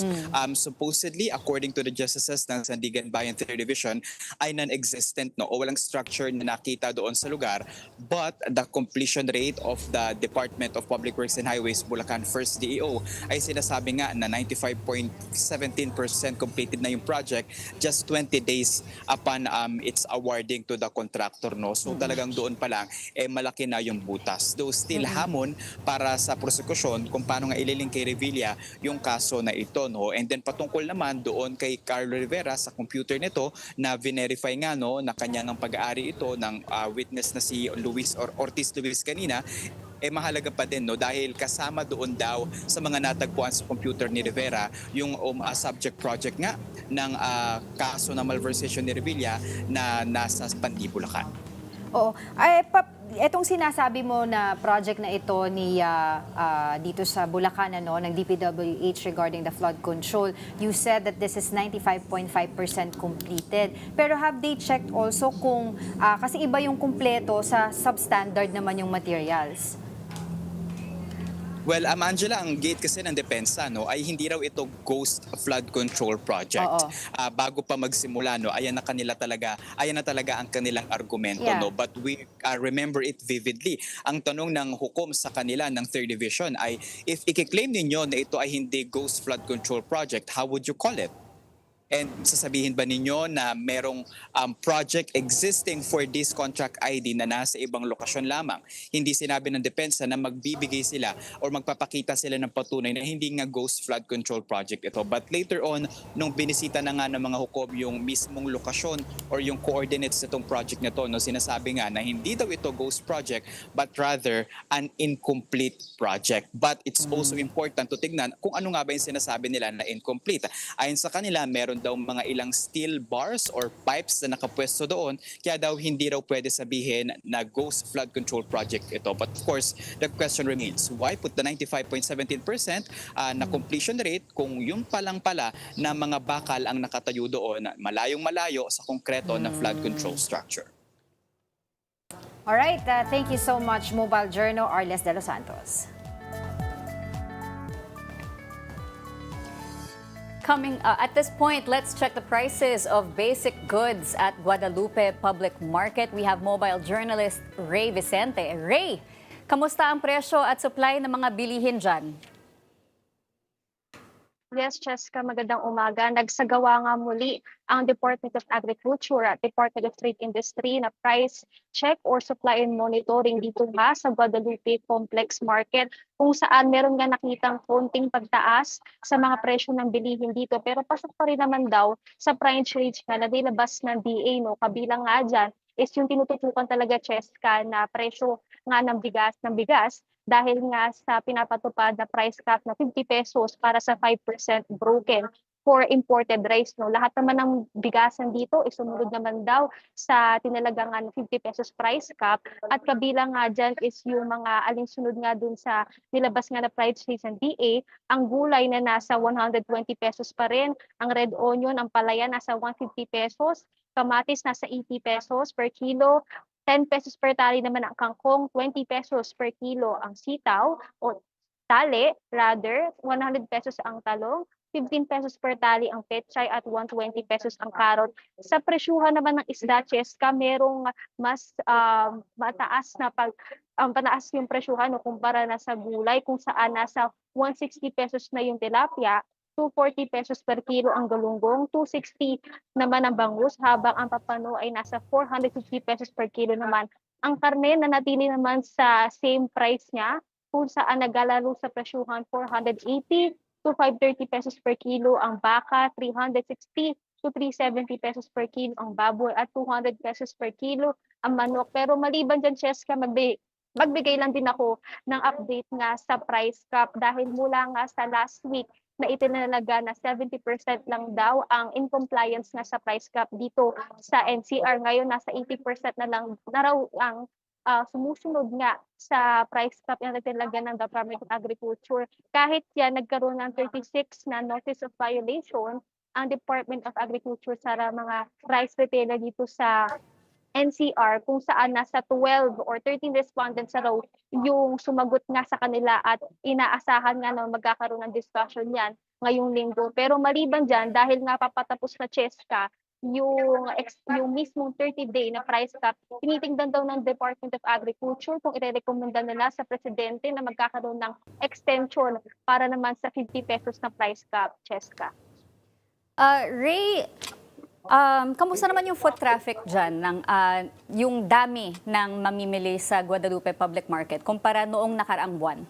[SPEAKER 8] supposedly, according to the justices ng Sandigan Bayan 3rd Division, ay non-existent o walang structure na nakita doon sa lugar, but the completion rate of the Department of Public Works and Highways Bulacan 1st DEO ay sinasabi nga na 95.17% completed na yung project just 20 days upon its awarding to the contractor. So talagang doon pa lang malaki na yung butas. Though still hamon para sa prosekusyon kung paano nga ililink kay Revilla yung kaso na ito. And then patungkol naman doon kay Carlo Rivera sa computer nito na verify nga na kanyang pag-aari ito ng witness na si Ortiz Luis kanina, mahalaga pa din, no, dahil kasama doon daw sa mga natagpuan sa computer ni Rivera yung subject project nga ng kaso ng malversation ni Revilla na nasa Pandi, Bulacan.
[SPEAKER 1] Oo. Etong sinasabi mo na project na ito ni dito sa Bulacan ng DPWH regarding the flood control, you said that this is 95.5% completed. Pero have they checked also kung, kasi iba yung kumpleto sa substandard naman yung materials?
[SPEAKER 8] Well, Angela, ang gate kasi ng depensa ay hindi raw ito ghost flood control project. Bago pa magsimula, ayan na talaga ang kanilang argumento.
[SPEAKER 1] Yeah.
[SPEAKER 8] But we remember it vividly. Ang tanong ng hukom sa kanila ng 3rd Division ay, if i-claim ninyo na ito ay hindi ghost flood control project, how would you call it? And sasabihin ba ninyo na merong project existing for this contract ID na nasa ibang lokasyon lamang? Hindi sinabi ng depensa na magbibigay sila or magpapakita sila ng patunay na hindi nga ghost flood control project ito. But later on, nung binisita na nga ng mga hukom yung mismong lokasyon or yung coordinates nitong project na to, sinasabi nga na hindi daw ito ghost project but rather an incomplete project. But it's also important to tignan kung ano nga ba yung sinasabi nila na incomplete. Ayon sa kanila, meron daw mga ilang steel bars or pipes na nakapwesto doon, kaya daw hindi raw pwede sabihin na ghost flood control project ito. But of course, the question remains, why put the 95.17% na completion rate kung yung palang pala na mga bakal ang nakatayo doon, malayong malayo sa konkreto na flood control structure.
[SPEAKER 1] Alright, thank you so much, Mobile Journal, Arles de los Santos.
[SPEAKER 2] At this point, let's check the prices of basic goods at Guadalupe Public Market. We have mobile journalist Ray Vicente. Ray, kamusta ang presyo at supply ng mga bilihin dyan?
[SPEAKER 5] Yes, Cheska, magandang umaga. Nagsagawa nga muli ang Department of Agriculture at Department of Trade Industry na price check or supply and monitoring dito nga sa Guadalupe Complex Market, kung saan meron nga nakitang konting pagtaas sa mga presyo ng bilihin dito. Pero pasok pa rin naman daw sa price range nga na nilabas ng DA. Kabilang nga dyan is yung tinututukan talaga, Cheska, na presyo nga ng bigas dahil nga sa pinapatupad na price cap na 50 pesos para sa 5% broken for imported rice. Lahat naman ng bigasan dito sumunod naman daw sa tinalagang 50 pesos price cap, at kabilang nga dyan is yung mga alinsunod nga dun sa nilabas nga na price range ng DA. Ang gulay na nasa 120 pesos pa rin, ang red onion, ang palaya nasa 150 pesos, kamatis nasa 80 pesos per kilo, 10 pesos per tali naman ang kangkong, 20 pesos per kilo ang sitaw o tali, 100 pesos ang talong, 15 pesos per tali ang pechay at 120 pesos ang karot. Sa presyuhan naman ng isda, Cheska, merong mas mataas yung presyuhan kumpara na sa gulay, kung saan nasa 160 pesos na yung tilapia, 240 pesos per kilo ang galunggong, 260 naman ang bangus, habang ang papano ay nasa 450 pesos per kilo naman. Ang karne na natili naman sa same price niya, kung saan naglalaro sa presyuhan 480 to 530 pesos per kilo ang baka, 360 to 370 pesos per kilo ang baboy, at 200 pesos per kilo ang manok. Pero maliban dyan, Cheska, magbigay lang din ako ng update nga sa price cap dahil mula nga sa last week na itinalaga na 70% lang daw ang in compliance nga sa price cap dito sa NCR. Ngayon nasa 80% na lang na raw ang sumusunod nga sa price cap na itinalaga ng Department of Agriculture. Kahit yan nagkaroon ng 36 na notice of violation ang Department of Agriculture sa mga rice retailer dito sa NCR, kung saan nasa 12 or 13 respondents raw yung sumagot nga sa kanila, at inaasahan nga na magkakaroon ng discussion yan ngayong linggo. Pero maliban dyan, dahil nga papatapos na Cheska yung mismong 30-day na price cap, tinitingnan daw ng Department of Agriculture kung irerekomenda nila sa Presidente na magkakaroon ng extension para naman sa 50 pesos na price cap, Cheska.
[SPEAKER 2] Ray, kamusta naman yung foot traffic dyan, yung dami ng mamimili sa Guadalupe Public Market kumpara noong nakaraang buwan?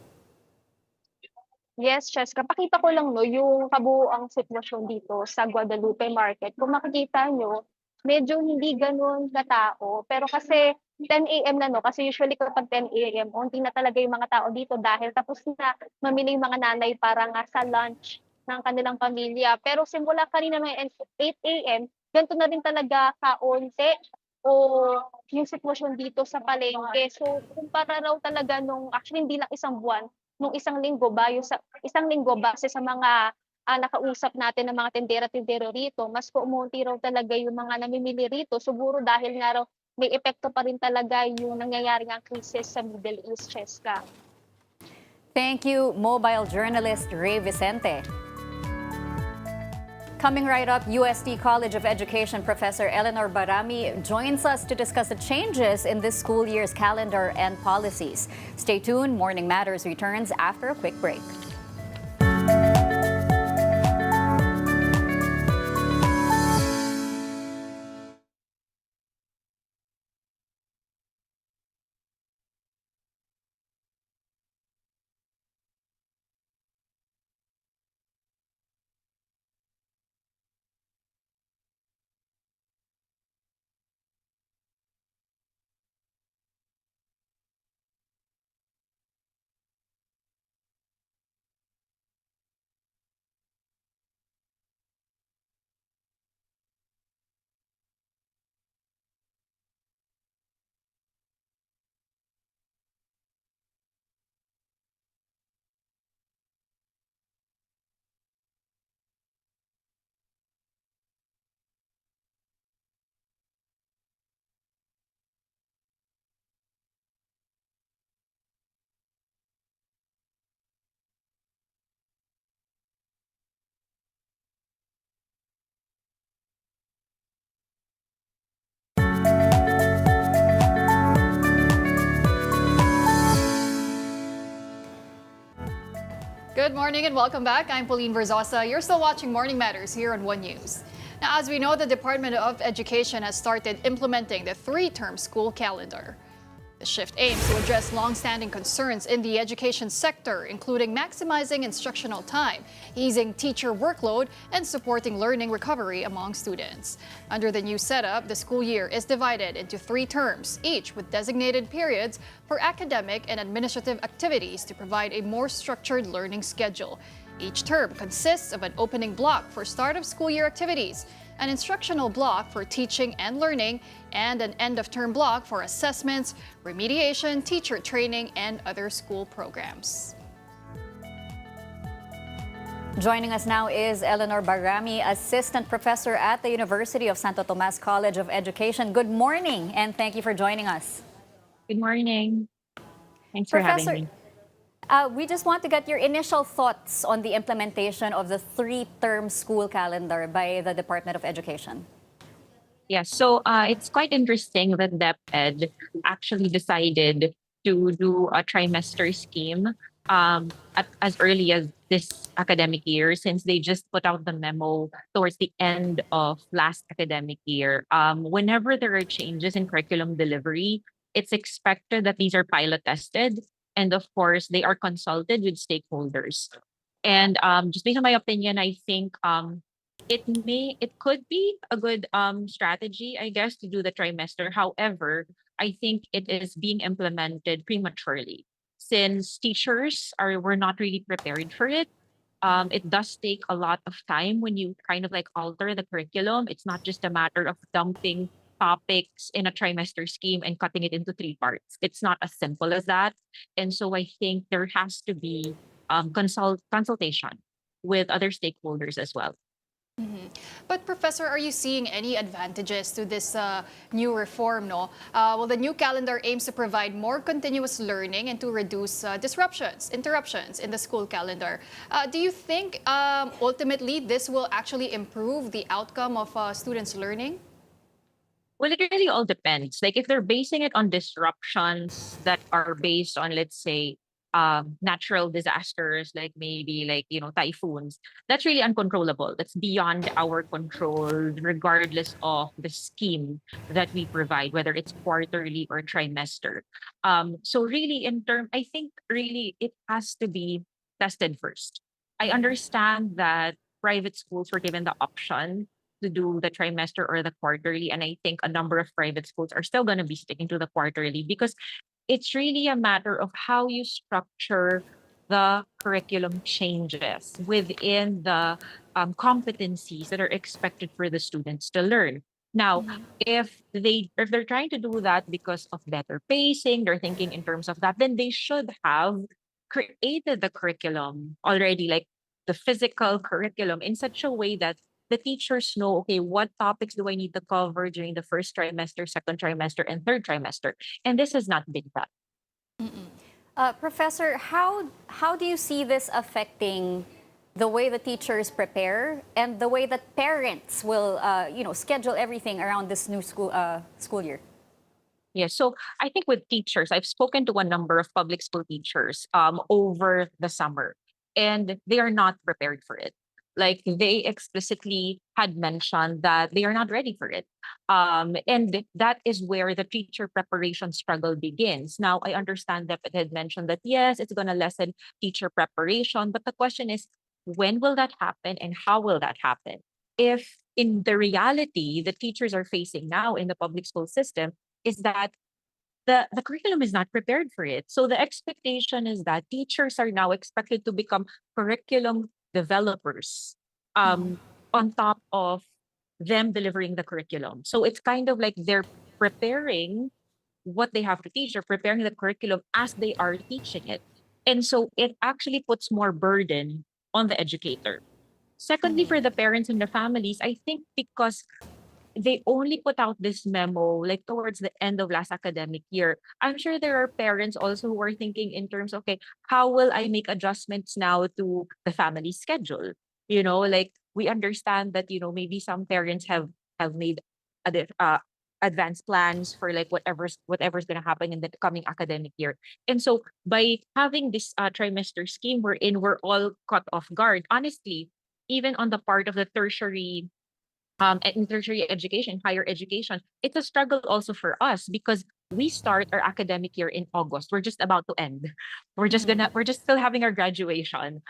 [SPEAKER 5] Yes, Cheska. Pakita ko lang yung kabuuang sitwasyon dito sa Guadalupe Market. Kung makikita nyo, medyo hindi ganun katao. Pero kasi 10 a.m. na, no, kasi usually kapag 10 a.m. onti na talaga yung mga tao dito dahil tapos na mamili yung mga nanay para nga sa lunch ng kanilang pamilya. Pero simula kanina mga 8 a.m., ganito na rin talaga kaunti o yung sitwasyon dito sa palengke. So, kumpara raw talaga nung actually hindi lang isang buwan, nung isang linggo isang linggo base sa mga nakausap natin ng mga tindera-tindero rito, mas kumunti raw talaga yung mga namimili rito. Siguro dahil nga raw may epekto pa rin talaga yung nangyayari ngang krisis sa Middle East, Cheska.
[SPEAKER 2] Thank you, mobile journalist Ray Vicente. Coming right up, UST College of Education Professor Eleanor Barami joins us to discuss the changes in this school year's calendar and policies. Stay tuned, Morning Matters returns after a quick break.
[SPEAKER 3] Good morning and welcome back. I'm Pauline Verzosa. You're still watching Morning Matters here on One News. Now, as we know, the Department of Education has started implementing the three-term school calendar. The shift aims to address long-standing concerns in the education sector, including maximizing instructional time, easing teacher workload, and supporting learning recovery among students. Under the new setup, the school year is divided into 3 terms, each with designated periods for academic and administrative activities to provide a more structured learning schedule. Each term consists of an opening block for start of school year activities, an instructional block for teaching and learning, and an end-of-term block for assessments, remediation, teacher training, and other school programs.
[SPEAKER 2] Joining us now is Eleanor Barami, Assistant Professor at the University of Santo Tomas College of Education. Good morning, and thank you for joining us.
[SPEAKER 9] Good morning. Thanks for having me.
[SPEAKER 2] We just want to get your initial thoughts on the implementation of the 3-term school calendar by the Department of Education.
[SPEAKER 9] Yes, so it's quite interesting that DepEd actually decided to do a trimester scheme as early as this academic year, since they just put out the memo towards the end of last academic year. Whenever there are changes in curriculum delivery, it's expected that these are pilot tested. And of course, they are consulted with stakeholders. And just based on my opinion, I think it could be a good strategy, I guess, to do the trimester. However, I think it is being implemented prematurely, since teachers were not really prepared for it. It does take a lot of time when you kind of like alter the curriculum. It's not just a matter of dumping topics in a trimester scheme and cutting it into 3 parts. It's not as simple as that. And so I think there has to be consultation with other stakeholders as well.
[SPEAKER 3] But Professor, are you seeing any advantages to this new reform? No, well, the new calendar aims to provide more continuous learning and to reduce interruptions in the school calendar. Do you think ultimately this will actually improve the outcome of students' learning?
[SPEAKER 9] Well, it really all depends. Like if they're basing it on disruptions that are based on, let's say, natural disasters, like maybe like, typhoons, that's really uncontrollable. That's beyond our control, regardless of the scheme that we provide, whether it's quarterly or trimester. So really I think really it has to be tested first. I understand that private schools were given the option to do the trimester or the quarterly. And I think a number of private schools are still going to be sticking to the quarterly because it's really a matter of how you structure the curriculum changes within the competencies that are expected for the students to learn. Now, if they're trying to do that because of better pacing, they're thinking in terms of that, then they should have created the curriculum already, like the physical curriculum, in such a way that the teachers know, okay, what topics do I need to cover during the first trimester, second trimester, and third trimester? And this has not been done.
[SPEAKER 2] Professor, how do you see this affecting the way the teachers prepare and the way that parents will, schedule everything around this new school year?
[SPEAKER 9] Yeah, so I think with teachers, I've spoken to a number of public school teachers over the summer, and they are not prepared for it. Like they explicitly had mentioned that they are not ready for it. And that is where the teacher preparation struggle begins. Now, I understand that it had mentioned that, yes, it's going to lessen teacher preparation, but the question is, when will that happen and how will that happen? If in the reality the teachers are facing now in the public school system is that the curriculum is not prepared for it. So the expectation is that teachers are now expected to become curriculum developers on top of them delivering the curriculum. So it's kind of like they're preparing what they have to teach, they're preparing the curriculum as they are teaching it. And so it actually puts more burden on the educator. Secondly, for the parents and the families, I think because they only put out this memo like towards the end of last academic year. I'm sure there are parents also who are thinking in terms of, okay, how will I make adjustments now to the family schedule? Like we understand that, maybe some parents have made advanced plans for like whatever's going to happen in the coming academic year. And so by having this trimester scheme we're all caught off guard. Honestly, even on the part of the tertiary in tertiary education, higher education, it's a struggle also for us because we start our academic year in August. We're just about to end. We're just still having our graduation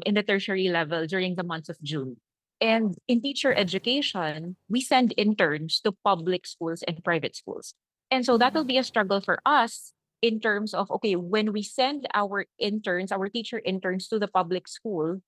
[SPEAKER 9] in the tertiary level during the months of June. And in teacher education, we send interns to public schools and private schools. And so that will be a struggle for us in terms of, okay, when we send our interns, our teacher interns to the public schools,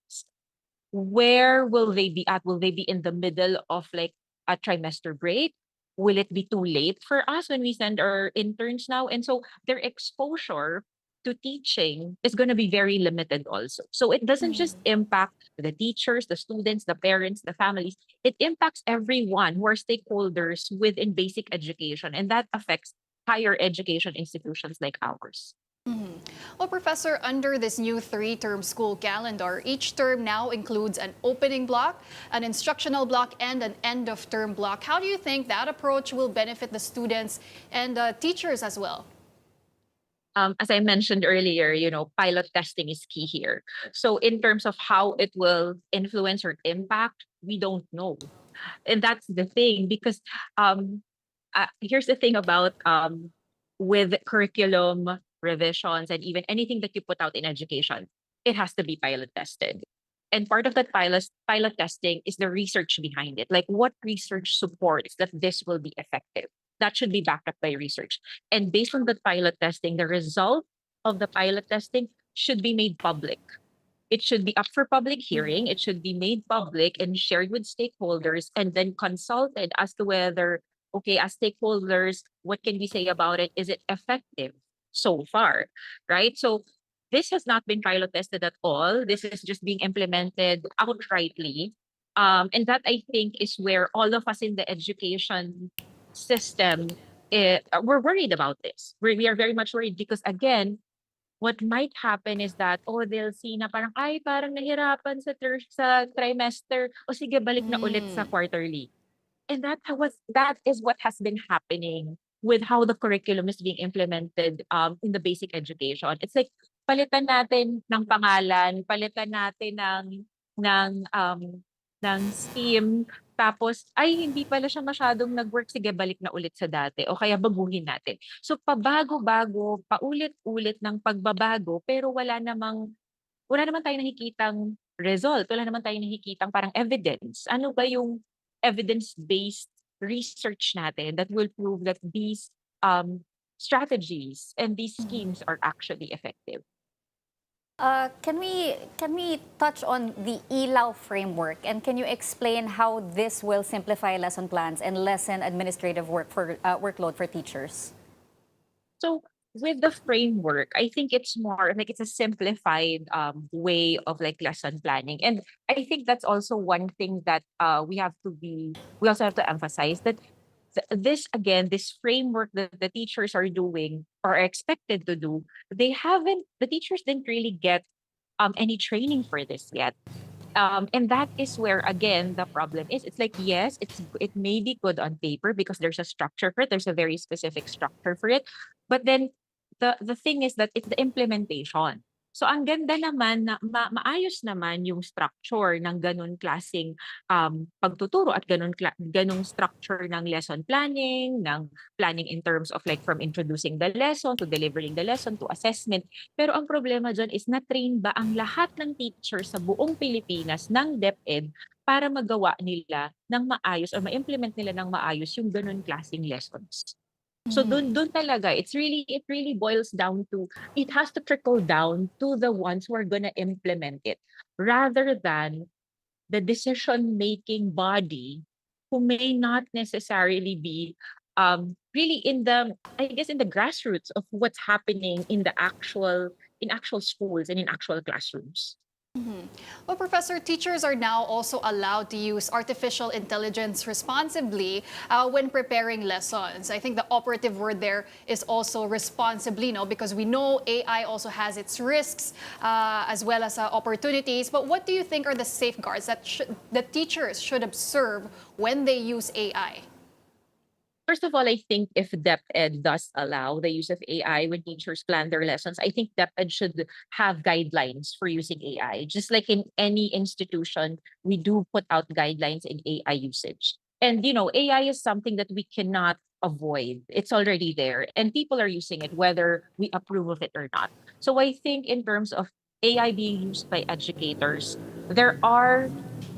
[SPEAKER 9] where will they be at? Will they be in the middle of like a trimester break? Will it be too late for us when we send our interns now? And so their exposure to teaching is going to be very limited also. So it doesn't just impact the teachers, the students, the parents, the families. It impacts everyone who are stakeholders within basic education. And that affects higher education institutions like ours.
[SPEAKER 3] Well, Professor, under this new 3-term school calendar, each term now includes an opening block, an instructional block, and an end-of-term block. How do you think that approach will benefit the students and teachers as well?
[SPEAKER 9] As I mentioned earlier, pilot testing is key here. So in terms of how it will influence or impact, we don't know. And that's the thing, because here's the thing about with curriculum revisions and even anything that you put out in education, it has to be pilot tested. And part of that pilot testing is the research behind it. Like what research supports that this will be effective. That should be backed up by research. And based on the pilot testing, the result of the pilot testing should be made public. It should be up for public hearing. It should be made public and shared with stakeholders and then consulted as to whether, okay, as stakeholders, what can we say about it? Is it effective so far, right? So this has not been pilot tested at all. This is just being implemented outrightly. And that I think is where all of us in the education system, we're worried about this. We are very much worried because again, what might happen is that, they'll see na parang, ay, parang nahirapan sa trimester. O sige, balik na ulit sa quarterly. And that is what has been happening with how the curriculum is being implemented in the basic education. It's like, palitan natin ng pangalan, palitan natin ng scheme, tapos, ay, hindi pala siya masyadong nag-work, sige, balik na ulit sa dati, o kaya baguhin natin. So, pabago-bago, paulit-ulit ng pagbabago, pero wala naman tayong nakikitang result, wala naman tayong nakikitang parang evidence. Ano ba yung evidence-based research natin that will prove that these strategies and these schemes are actually effective.
[SPEAKER 2] Can we touch on the ELAW framework, and can you explain how this will simplify lesson plans and lessen administrative workload for teachers?
[SPEAKER 9] So with the framework, I think it's more like it's a simplified way of like lesson planning. And I think that's also one thing that we also have to emphasize that this again, this framework that the teachers are doing or are expected to do, the teachers didn't really get any training for this yet. And that is where again the problem is. It's like yes, it may be good on paper because there's a structure for it. There's a very specific structure for it. But then the thing is that it's the implementation. So ang ganda naman na maayos naman yung structure ng ganun klaseng pagtuturo at ganung structure ng lesson planning, ng planning in terms of like from introducing the lesson to delivering the lesson to assessment. Pero ang problema dyan is na-train ba ang lahat ng teachers sa buong Pilipinas ng DepEd para magawa nila ng maayos or ma-implement nila ng maayos yung ganun klaseng lessons. So dun talaga it really boils down to it has to trickle down to the ones who are gonna implement it rather than the decision making body who may not necessarily be really in the grassroots of what's happening in actual schools and in actual classrooms.
[SPEAKER 3] Well, Professor, teachers are now also allowed to use artificial intelligence responsibly when preparing lessons. I think the operative word there is also responsibly, no? Because we know AI also has its risks as well as opportunities. But what do you think are the safeguards that teachers should observe when they use AI?
[SPEAKER 9] First of all, I think if DepEd does allow the use of AI when teachers plan their lessons, I think DepEd should have guidelines for using AI. Just like in any institution, we do put out guidelines in AI usage. And, AI is something that we cannot avoid. It's already there and people are using it whether we approve of it or not. So I think in terms of AI being used by educators, there are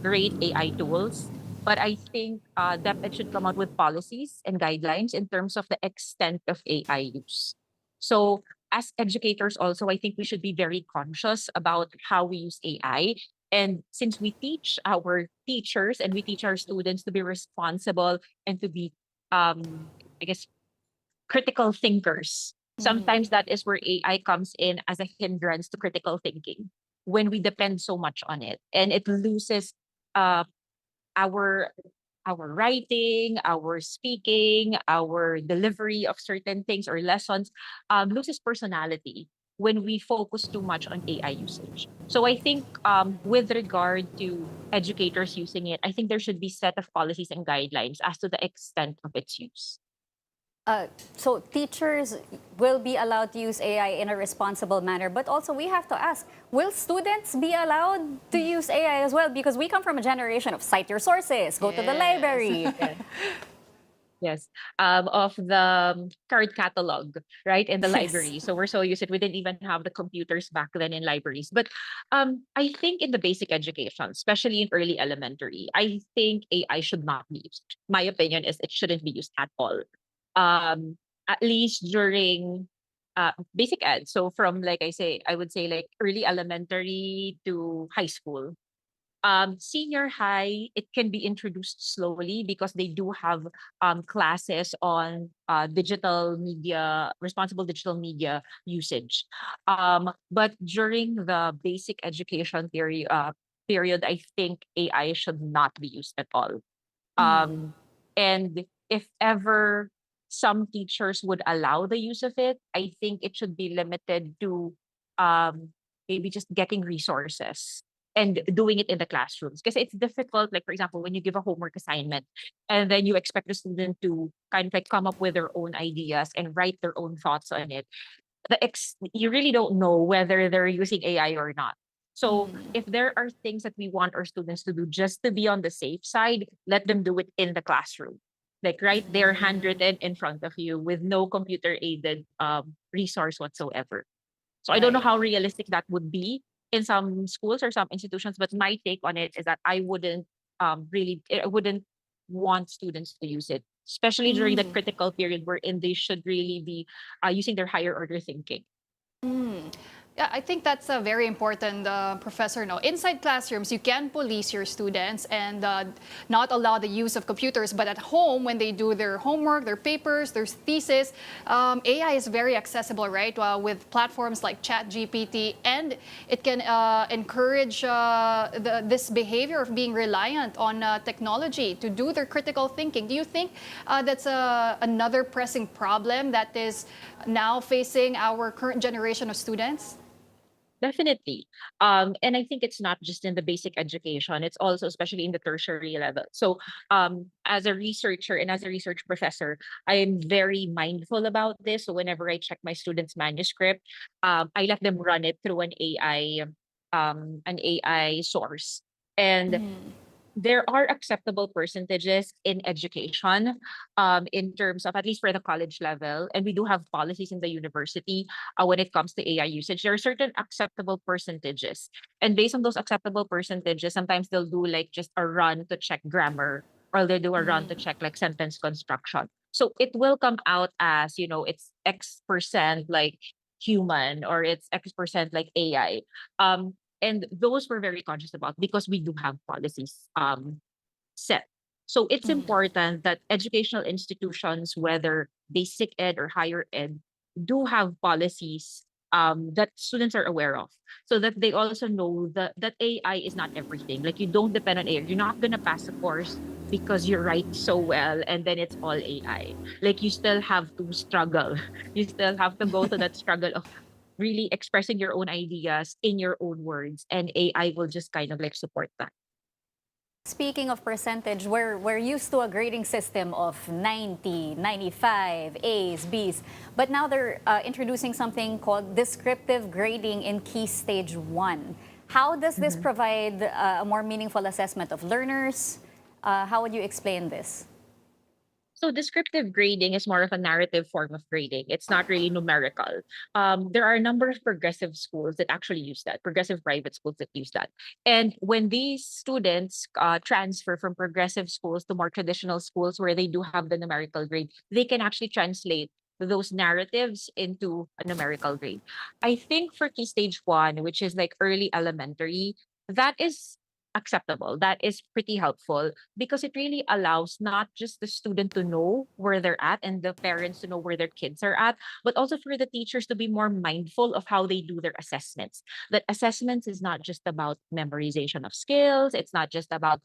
[SPEAKER 9] great AI tools. But I think DepEd should come out with policies and guidelines in terms of the extent of AI use. So as educators also, I think we should be very conscious about how we use AI. And since we teach our teachers and we teach our students to be responsible and to be, critical thinkers, sometimes that is where AI comes in as a hindrance to critical thinking when we depend so much on it. And it loses uh, our writing, our speaking, our delivery of certain things or lessons loses personality when we focus too much on AI usage. So I think with regard to educators using it, I think there should be set of policies and guidelines as to the extent of its use.
[SPEAKER 2] So teachers will be allowed to use AI in a responsible manner, but also we have to ask, will students be allowed to use AI as well? Because we come from a generation of cite your sources, go to the library.
[SPEAKER 9] Yes, of the card catalog, right, in the
[SPEAKER 2] Yes.
[SPEAKER 9] library. So we're so used to it. We didn't even have the computers back then in libraries. But I think in the basic education, especially in early elementary, I think AI should not be used. My opinion is it shouldn't be used at all. At least during basic ed. So from I would say like early elementary to high school. Senior high, it can be introduced slowly because they do have classes on digital media, responsible digital media usage. But during the basic education period, I think AI should not be used at all. And if ever some teachers would allow the use of it, I think it should be limited to um, maybe just getting resources and doing it in the classrooms. Because it's difficult, like for example, when you give a homework assignment and then you expect the student to kind of like come up with their own ideas and write their own thoughts on it. You really don't know whether they're using AI or not. So if there are things that we want our students to do just to be on the safe side, let them do it in the classroom. Like right there, handwritten in front of you with no computer aided resource whatsoever. So I don't know
[SPEAKER 2] Right.
[SPEAKER 9] how realistic that would be in some schools or some institutions, but my take on it is that I wouldn't want students to use it, especially during that critical period wherein they should really be using their higher order thinking.
[SPEAKER 3] Yeah, I think that's a very important, Professor. No, inside classrooms, you can police your students and not allow the use of computers. But at home, when they do their homework, their papers, their thesis, AI is very accessible, right? With platforms like ChatGPT, and it can encourage this behavior of being reliant on technology to do their critical thinking. Do you think that's another pressing problem that is now facing our current generation of students?
[SPEAKER 9] Definitely. And I think it's not just in the basic education, it's also especially in the tertiary level. So as a researcher and as a research professor, I am very mindful about this. So whenever I check my students' manuscript, I let them run it through an AI source. And there are acceptable percentages in education in terms of at least for the college level, and we do have policies in the university when it comes to AI usage. There are certain acceptable percentages, and based on those acceptable percentages, sometimes they'll do like just a run to check grammar, or they'll do a run to check like sentence construction. So it will come out as, you know, it's X% like human, or it's X% like AI. And those we're very conscious about because we do have policies set. So it's important that educational institutions, whether basic ed or higher ed, do have policies that students are aware of, so that they also know that AI is not everything. Like, you don't depend on AI. You're not gonna pass a course because you write so well and then it's all AI. Like, you still have to struggle. You still have to go to that struggle of really expressing your own ideas in your own words, and AI will just kind of like support that.
[SPEAKER 2] Speaking of percentage, we're used to a grading system of 90, 95, A's, B's. But now they're introducing something called descriptive grading in Key Stage 1. How does this provide a more meaningful assessment of learners? How would you explain this?
[SPEAKER 9] So descriptive grading is more of a narrative form of grading. It's not really numerical. There are a number of progressive schools that actually use that, progressive private schools that use that. And when these students transfer from progressive schools to more traditional schools where they do have the numerical grade, they can actually translate those narratives into a numerical grade. I think for key stage 1, which is like early elementary, that is acceptable. That is pretty helpful because it really allows not just the student to know where they're at and the parents to know where their kids are at, but also for the teachers to be more mindful of how they do their assessments. That assessments is not just about memorization of skills, it's not just about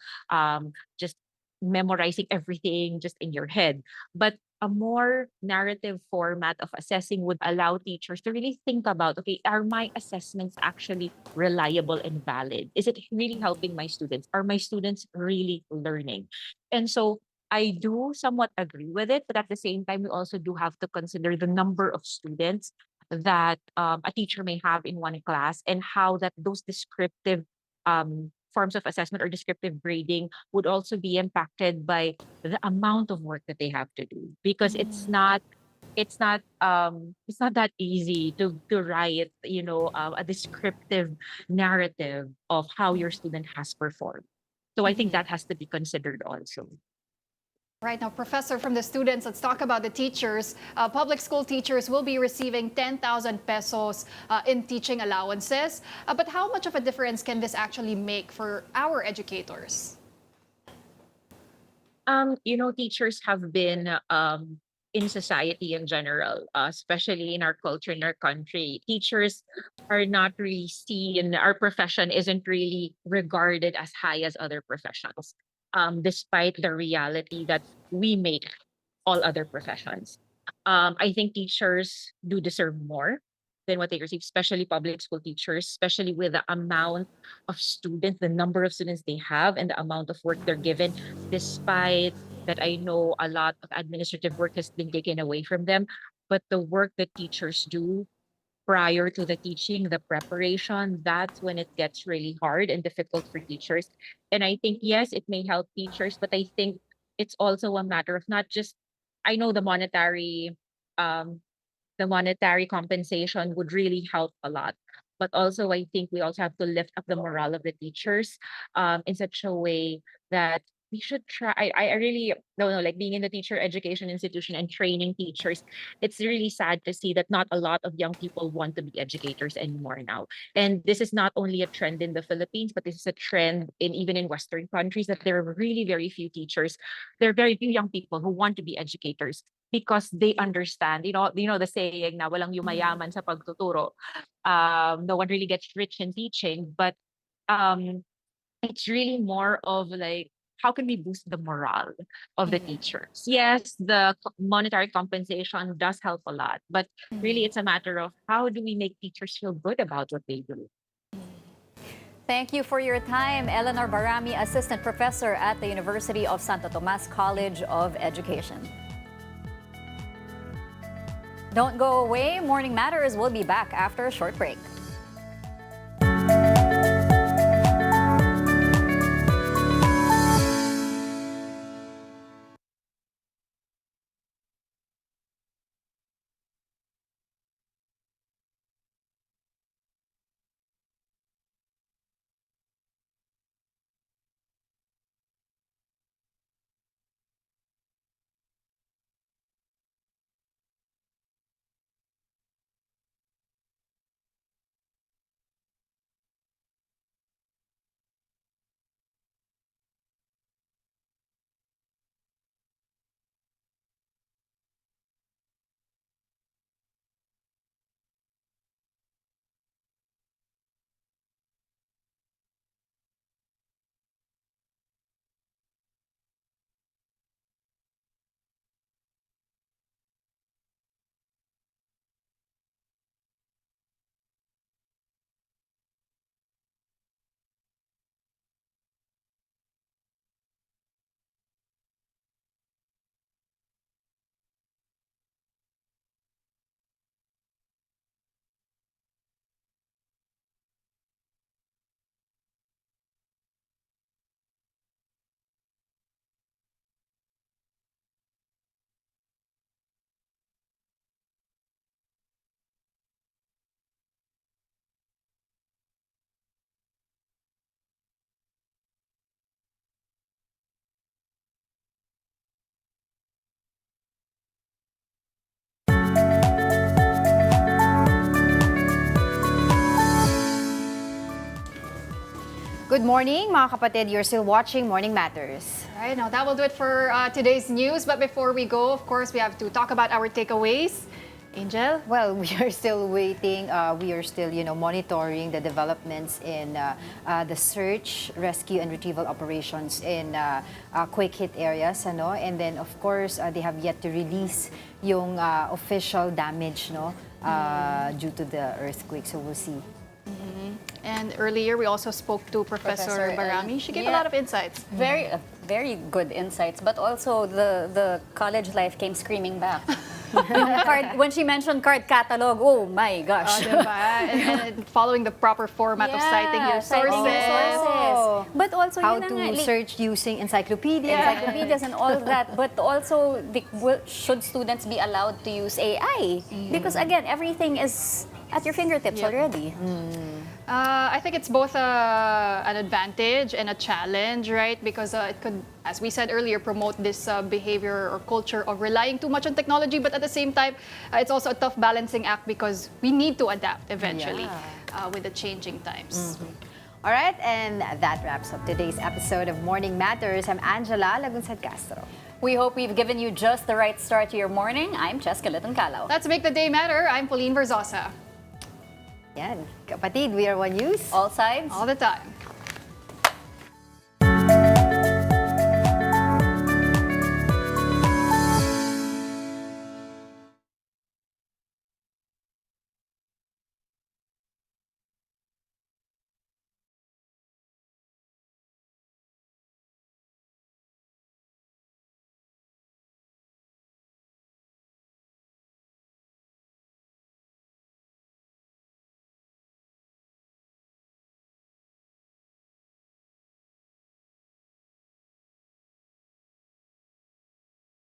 [SPEAKER 9] just memorizing everything just in your head, but a more narrative format of assessing would allow teachers to really think about, okay, are my assessments actually reliable and valid? Is it really helping my students? Are my students really learning? And so I do somewhat agree with it, but at the same time, we also do have to consider the number of students that a teacher may have in one class, and how that those descriptive forms of assessment or descriptive grading would also be impacted by the amount of work that they have to do, because it's not that easy to write, you know, a descriptive narrative of how your student has performed. So I think that has to be considered also.
[SPEAKER 3] Right now, Professor, from the students, let's talk about the teachers. Public school teachers will be receiving 10,000 pesos in teaching allowances. But how much of a difference can this actually make for our educators?
[SPEAKER 9] You know, teachers have been in society in general, especially in our culture, in our country. Teachers are not really seen, our profession isn't really regarded as high as other professions, despite the reality that we make all other professions. I think teachers do deserve more than what they receive, especially public school teachers, especially with the amount of students, the number of students they have, and the amount of work they're given, despite that I know a lot of administrative work has been taken away from them. But the work that teachers do prior to the teaching, the preparation, that's when it gets really hard and difficult for teachers. And I think, yes, it may help teachers, but I think it's also a matter of not just, I know um, the monetary compensation would really help a lot. But also, I think we also have to lift up the morale of the teachers in such a way that we should try. I really don't know, like being in the teacher education institution and training teachers, it's really sad to see that not a lot of young people want to be educators anymore now. And this is not only a trend in the Philippines, but this is a trend in even in Western countries, that there are really very few teachers. There are very few young people who want to be educators because they understand, the saying na walang yumayaman sa pagtuturo. No one really gets rich in teaching, but um, it's really more of like, how can we boost the morale of the teachers? Yes, the monetary compensation does help a lot, but really it's a matter of how do we make teachers feel good about what they do?
[SPEAKER 2] Thank you for your time, Eleanor Barami, Assistant Professor at the University of Santo Tomas College of Education. Don't go away. Morning Matters will be back after a short break. Good morning, mga kapatid. You're still watching Morning Matters.
[SPEAKER 3] Right, now that will do it for today's news. But before we go, of course, we have to talk about our takeaways. Angel?
[SPEAKER 1] Well, we are still waiting. We are still, monitoring the developments in the search, rescue, and retrieval operations in quick hit areas, And then, of course, they have yet to release yung official damage, due to the earthquake. So we'll see.
[SPEAKER 3] And earlier, we also spoke to Professor Barami. She gave a lot of insights.
[SPEAKER 2] Very good insights. But also, the college life came screaming back. When she mentioned card catalog, oh my gosh.
[SPEAKER 3] And following the proper format of citing your sources.
[SPEAKER 2] But also,
[SPEAKER 1] how to search using
[SPEAKER 2] encyclopedias and all that. But also, should students be allowed to use AI? Because again, everything is at your fingertips already.
[SPEAKER 3] I think it's both an advantage and a challenge, right? Because it could, as we said earlier, promote this behavior or culture of relying too much on technology. But at the same time, it's also a tough balancing act because we need to adapt eventually with the changing times.
[SPEAKER 1] All right, and that wraps up today's episode of Morning Matters. I'm Angela Lagunsad Castro.
[SPEAKER 2] We hope we've given you just the right start to your morning. I'm Cheska Liton-Calao.
[SPEAKER 3] Let's make the day matter. I'm Pauline Verzosa.
[SPEAKER 1] Yan. Kapatid, we are one news.
[SPEAKER 2] All sides.
[SPEAKER 3] All the time.